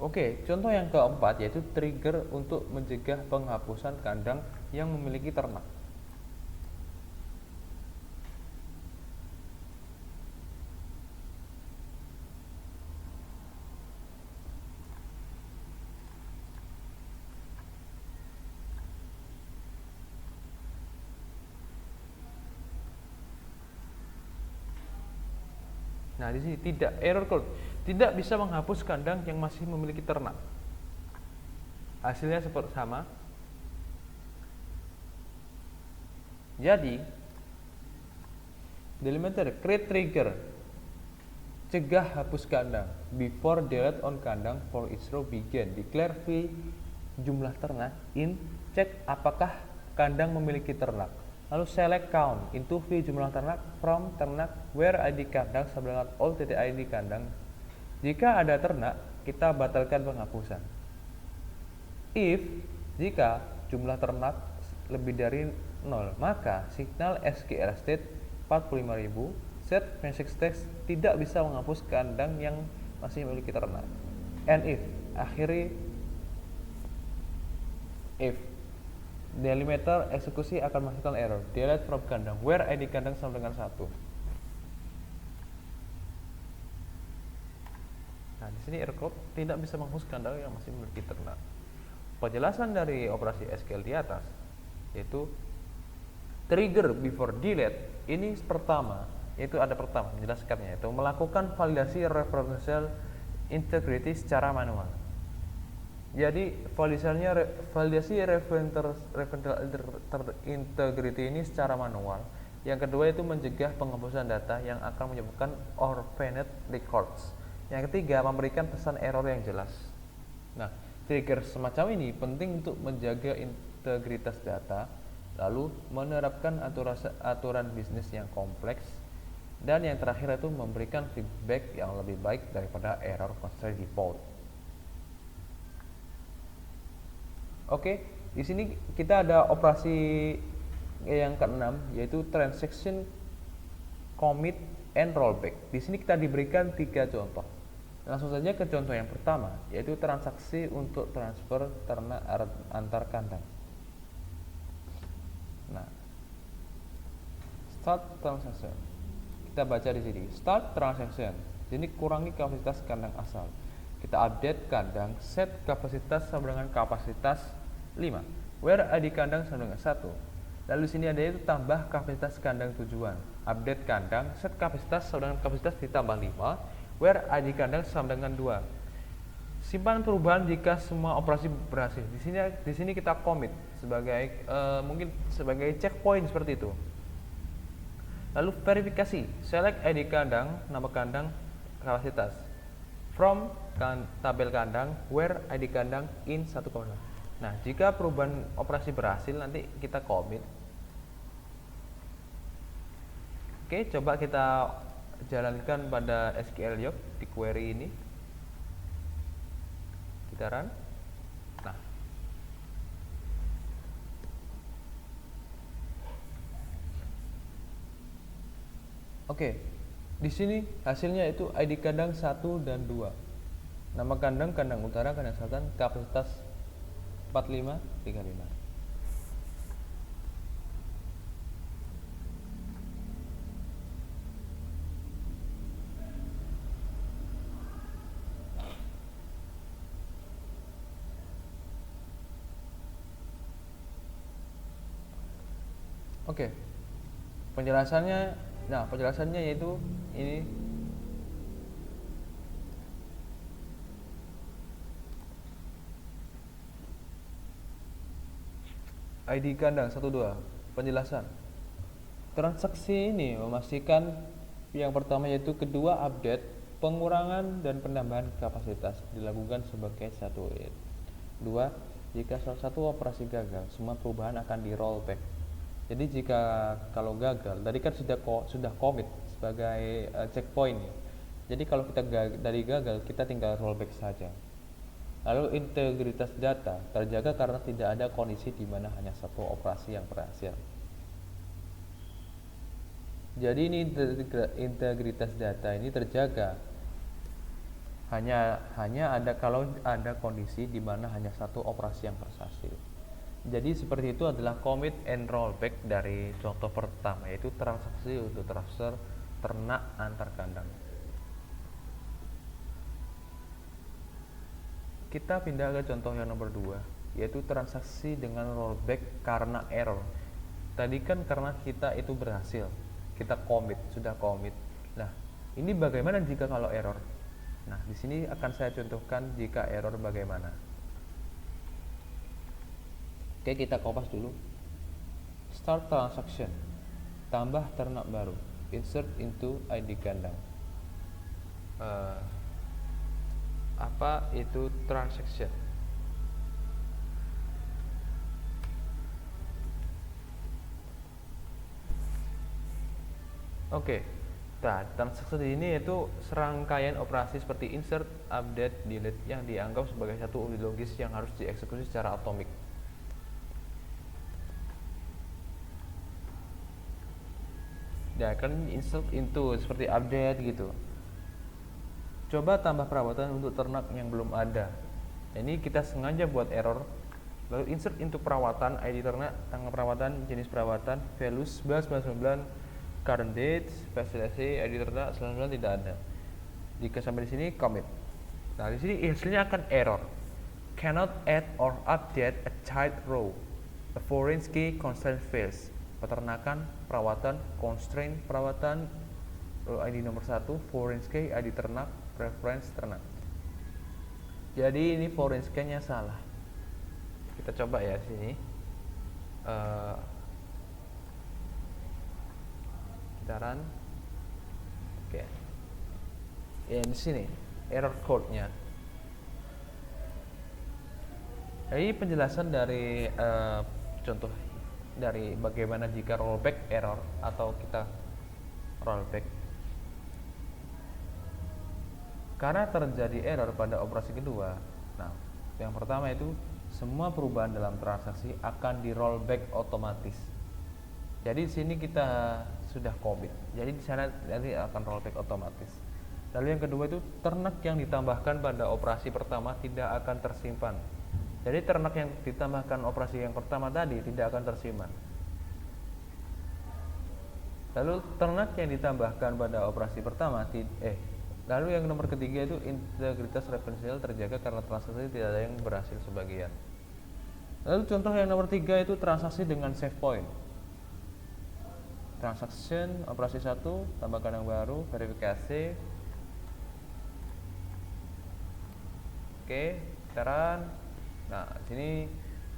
Oke, contoh yang keempat yaitu trigger untuk mencegah penghapusan kandang yang memiliki ternak. Nah, di sini tidak error code, tidak bisa menghapus kandang yang masih memiliki ternak. Hasilnya seperti sama. Jadi, delimiter create trigger cegah hapus kandang before delete on kandang for each row begin declare v jumlah ternak in cek apakah kandang memiliki ternak, lalu select count into v jumlah ternak from ternak where id kandang sama dengan all titik id kandang. Jika ada ternak, kita batalkan penghapusan. If jika jumlah ternak lebih dari 0, maka signal SQL state 45.000 set message text tidak bisa menghapus kandang yang masih memiliki ternak. And if delimiter eksekusi akan menghasilkan error delete from kandang where id kandang sama dengan 1. Nah, di sini error code tidak bisa menghapus kandang yang masih memiliki ternak. Penjelasan dari operasi SQL di atas yaitu trigger before delete ini pertama, yaitu ada pertama menjelaskannya yaitu melakukan validasi referential integrity secara manual. Jadi validasi referential integrity ini secara manual. Yang kedua itu mencegah penghapusan data yang akan menyebabkan orphaned records. Yang ketiga memberikan pesan error yang jelas. Nah, trigger semacam ini penting untuk menjaga integritas data, lalu menerapkan aturan bisnis yang kompleks, dan yang terakhir itu memberikan feedback yang lebih baik daripada error constraint default. Oke, di sini kita ada operasi yang keenam yaitu transaction commit and rollback. Di sini kita diberikan 3 contoh. Langsung saja ke contoh yang pertama yaitu transaksi untuk transfer ternak antar kandang. Nah, start transaction. Kita baca di sini, start transaction. Jadi kurangi kapasitas kandang asal. Kita update kandang, set kapasitas sama dengan kapasitas 5. Where id kandang sama dengan 1. Lalu di sini ada itu tambah kapasitas kandang tujuan. Update kandang, set kapasitas sama dengan kapasitas ditambah 5. Where id kandang sama dengan 2. Simpan perubahan jika semua operasi berhasil. Di sini kita commit sebagai mungkin sebagai checkpoint seperti itu. Lalu verifikasi, select id kandang, nama kandang, kapasitas. From tabel kandang, where id kandang in 1, nah, jika perubahan operasi berhasil nanti kita commit. Oke, coba kita jalankan pada SQL Yoke di query ini. Kita run. Nah, oke, di sini hasilnya itu ID kandang 1 dan 2. Nama kandang, kandang utara, kandang selatan, kapasitas 45, 35. Oke. Penjelasannya yaitu ini. ID kandang 1 2. Penjelasan. Transaksi ini memastikan yang pertama yaitu kedua update, pengurangan dan penambahan kapasitas dilakukan sebagai satu unit. 2. Jika salah satu operasi gagal, semua perubahan akan di rollback. Jadi jika kalau gagal, tadi kan sudah commit sebagai checkpoint. Jadi kalau kita gagal, kita tinggal rollback saja. Lalu integritas data terjaga karena tidak ada kondisi di mana hanya satu operasi yang berhasil. Jadi ini integritas data ini terjaga Hanya ada kalau ada kondisi di mana hanya satu operasi yang berhasil. Jadi seperti itu adalah commit and rollback dari contoh pertama, yaitu transaksi untuk transfer ternak antar kandang. Kita pindah ke contoh yang nomor 2, yaitu transaksi dengan rollback karena error. Tadi kan karena kita itu berhasil, kita sudah commit. Nah, ini bagaimana jika kalau error? Nah, di sini akan saya contohkan jika error bagaimana. Oke, kita kopas dulu. Start transaction, tambah ternak baru, insert into ID kandang. Apa itu transaction? Oke, nah transaksi ini yaitu serangkaian operasi seperti insert, update, delete yang dianggap sebagai satu unit logis yang harus dieksekusi secara atomik. Ya kan insert into seperti update gitu. Coba tambah perawatan untuk ternak yang belum ada. Ini kita sengaja buat error. Lalu insert into perawatan, ID ternak, tanggal perawatan, jenis perawatan, values 1199, current date, spesifikasi, ID ternak, 99 tidak ada. Jika sampai di sini commit. Nah, di sini hasilnya akan error. Cannot add or update a child row. A foreign key constraint fails. Peternakan, perawatan, constraint perawatan, ID nomor 1, foreign key, ID ternak, reference ternak. Jadi ini foreign key-nya salah. Kita coba ya sini. Kita run. Oke. Ya di sini error code-nya. Jadi penjelasan dari contoh dari bagaimana jika rollback error atau kita rollback. Karena terjadi error pada operasi kedua. Nah, yang pertama itu semua perubahan dalam transaksi akan di rollback otomatis. Jadi di sini kita sudah commit. Jadi di sana nanti akan rollback otomatis. Lalu yang kedua itu ternak yang ditambahkan pada operasi pertama tidak akan tersimpan. Jadi ternak yang ditambahkan operasi yang pertama tadi tidak akan tersimpan. Lalu ternak yang ditambahkan pada operasi pertama lalu yang nomor ketiga itu integritas referensial terjaga karena transaksi tidak ada yang berhasil sebagian. Lalu contoh yang nomor 3 itu transaksi dengan save point. Transaction operasi 1 tambahkan yang baru, verifikasi. Oke, taran. Nah, sini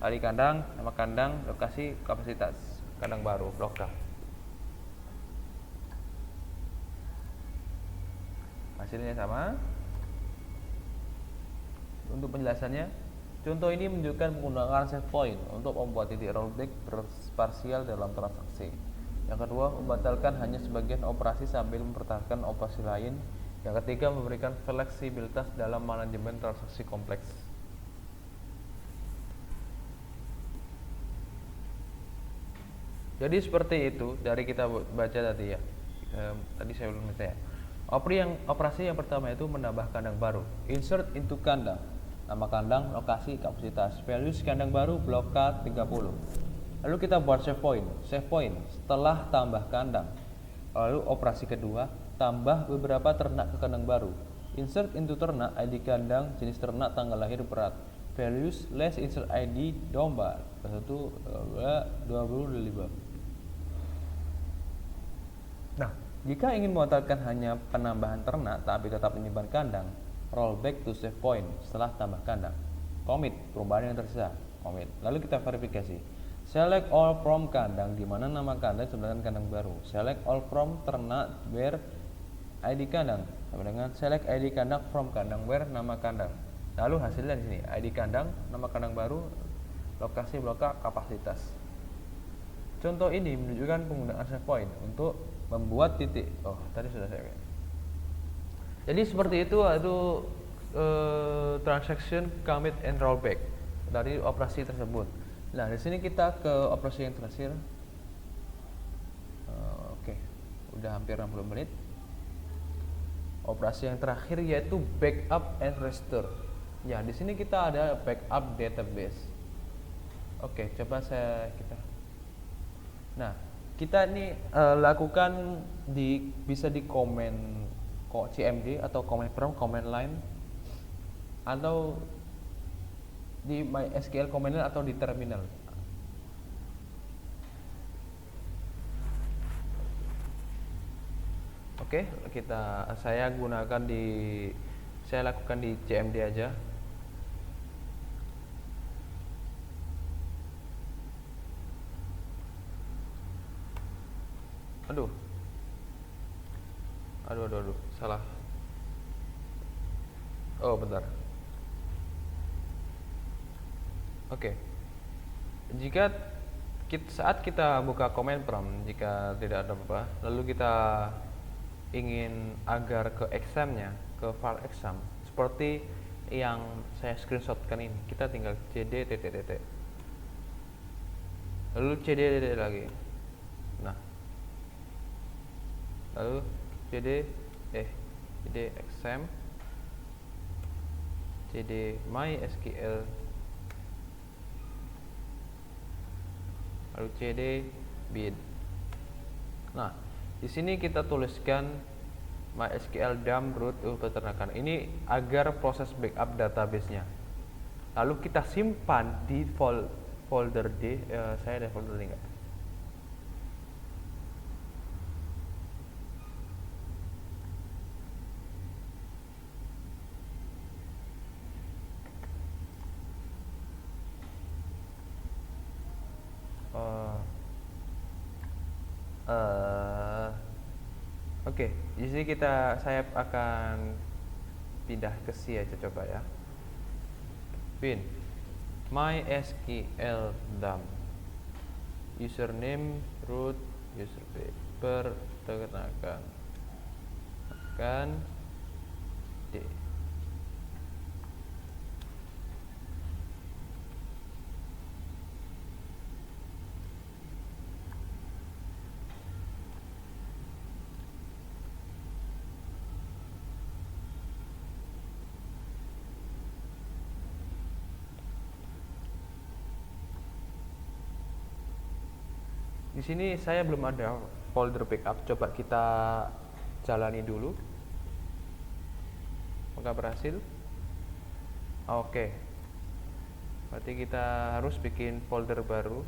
ID kandang, nama kandang, lokasi, kapasitas kandang baru, blok. Hasilnya sama. Untuk penjelasannya, contoh ini menunjukkan penggunaan save point untuk membuat titik rollback parsial dalam transaksi. Yang kedua, membatalkan hanya sebagian operasi sambil mempertahankan operasi lain. Yang ketiga, memberikan fleksibilitas dalam manajemen transaksi kompleks. Jadi seperti itu dari kita baca tadi ya. Tadi saya belum baca ya. Operasi yang pertama itu menambah kandang baru, insert into kandang, nama kandang, lokasi, kapasitas, values kandang baru, blok K 30. Lalu kita buat save point setelah tambah kandang. Lalu operasi kedua, tambah beberapa ternak ke kandang baru, insert into ternak, ID kandang, jenis ternak, tanggal lahir, berat, values, less insert ID domba, 1/25. Nah, jika ingin membatalkan hanya penambahan ternak tapi tetap menyimpan kandang, rollback to save point setelah tambah kandang. Commit perubahan yang tersisa, commit. Lalu kita verifikasi. Select all from kandang di mana nama kandang sebenarnya kandang baru. Select all from ternak where ID kandang sama dengan select ID kandang from kandang where nama kandang. Lalu hasilnya di sini ID kandang, nama kandang baru, lokasi, blok, kapasitas. Contoh ini menunjukkan penggunaan save point untuk membuat titik. Oh, tadi sudah saya. Jadi seperti itu transaction commit and rollback dari operasi tersebut. Nah, di sini kita ke operasi yang terakhir. Oke, udah hampir 60 menit. Operasi yang terakhir yaitu backup and restore. Ya, di sini kita ada backup database. Oke, coba kita. Nah, kita ini lakukan bisa di command cmd atau command prompt, command line, atau di MySQL command line atau di terminal. Oke, saya lakukan di CMD aja. Aduh, salah. Oh, bentar. Oke. Saat kita buka command prompt, jika tidak ada apa-apa, lalu kita ingin agar ke exam-nya, ke file exam, seperti yang saya screenshotkan ini, kita tinggal cd titik lalu cd titik lagi. Nah, lalu cd exam, cd mysql, lalu cd bin. Nah, di sini kita tuliskan mysql dump root peternakan ini agar proses backup database-nya. Lalu kita simpan di folder D. Saya ada folder ini enggak? Oke, di sini saya akan pindah ke C aja, coba ya. Bin mysql dump username root user peternakan akan D. Di sini saya belum ada folder backup. Coba kita jalani dulu. Apakah berhasil? Oke. Berarti kita harus bikin folder baru.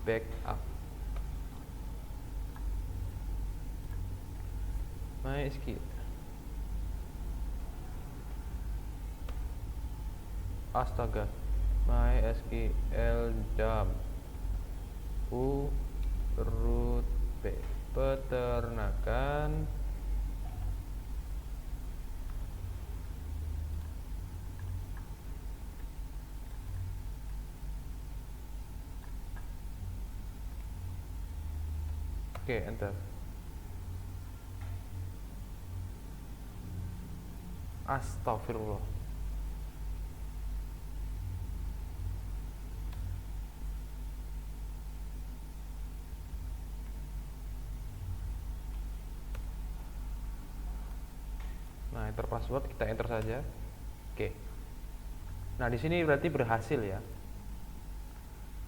Backup. MySQL. Astaga, mysql dump root peternakan oke, enter. Astagfirullah. Nah, enter password, kita enter saja. Oke. Nah, di sini berarti berhasil ya.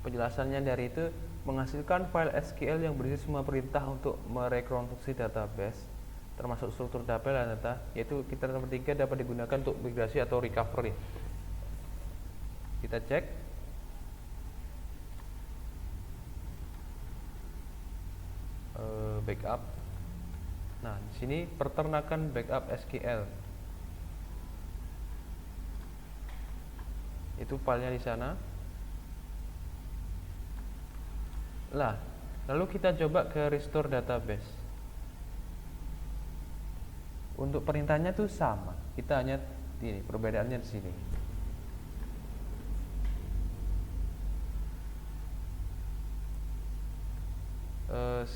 Penjelasannya dari itu menghasilkan file SQL yang berisi semua perintah untuk merekonstruksi database, termasuk struktur tabel dan data, yaitu kita nomor 3 dapat digunakan untuk migrasi atau recovery. Kita cek. Backup. Nah, di sini peternakan backup SQL. Itu filenya di sana. Lalu kita coba ke restore database. Untuk perintahnya tuh sama. Kita hanya ini perbedaannya di sini.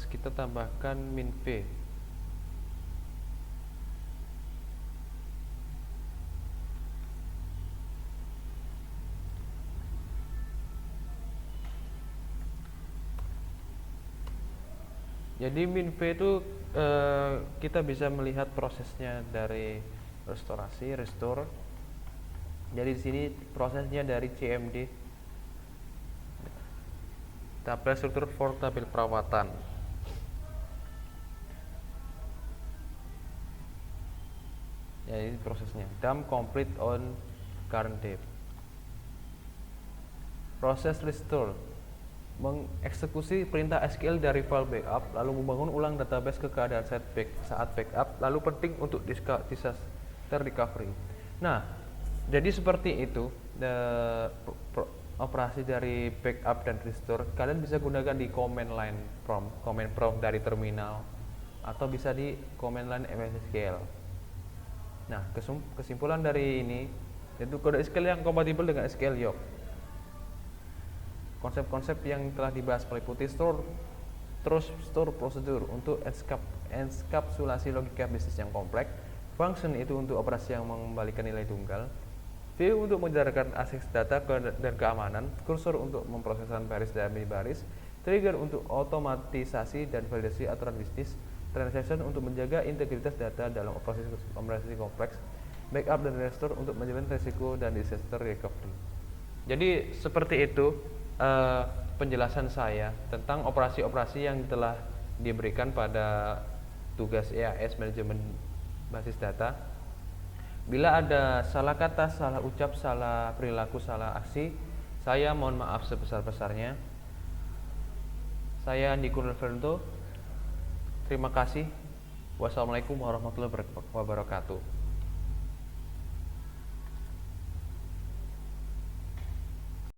Kita tambahkan min v. Jadi min-v itu kita bisa melihat prosesnya dari restorasi, restore. Jadi di sini prosesnya dari CMD, tabel struktur for tabel perawatan. Ya, ini prosesnya. Dump complete on current date. Proses restore, mengeksekusi perintah SQL dari file backup, lalu membangun ulang database ke keadaan saat backup, lalu penting untuk disaster recovery. Nah, jadi seperti itu operasi dari backup dan restore. Kalian bisa gunakan di command line prompt dari terminal, atau bisa di command line MS SQL. Nah, kesimpulan dari ini yaitu kode SQL yang kompatibel dengan SQL Yoke. Konsep-konsep yang telah dibahas meliputi store prosedur untuk enskapsulasi logika bisnis yang kompleks, function itu untuk operasi yang mengembalikan nilai tunggal, view untuk menjadarkan akses data dan keamanan, kursor untuk memproseskan baris demi baris, trigger untuk otomatisasi dan validasi aturan bisnis, transaction untuk menjaga integritas data dalam operasi kompleks, backup dan restore untuk menjamin risiko dan disaster recovery. Jadi seperti itu penjelasan saya tentang operasi-operasi yang telah diberikan pada tugas EAS manajemen basis data. Bila ada salah kata, salah ucap, salah perilaku, salah aksi, saya mohon maaf sebesar-besarnya. Saya Andi Kunarferento. Terima kasih. Wassalamualaikum warahmatullahi wabarakatuh.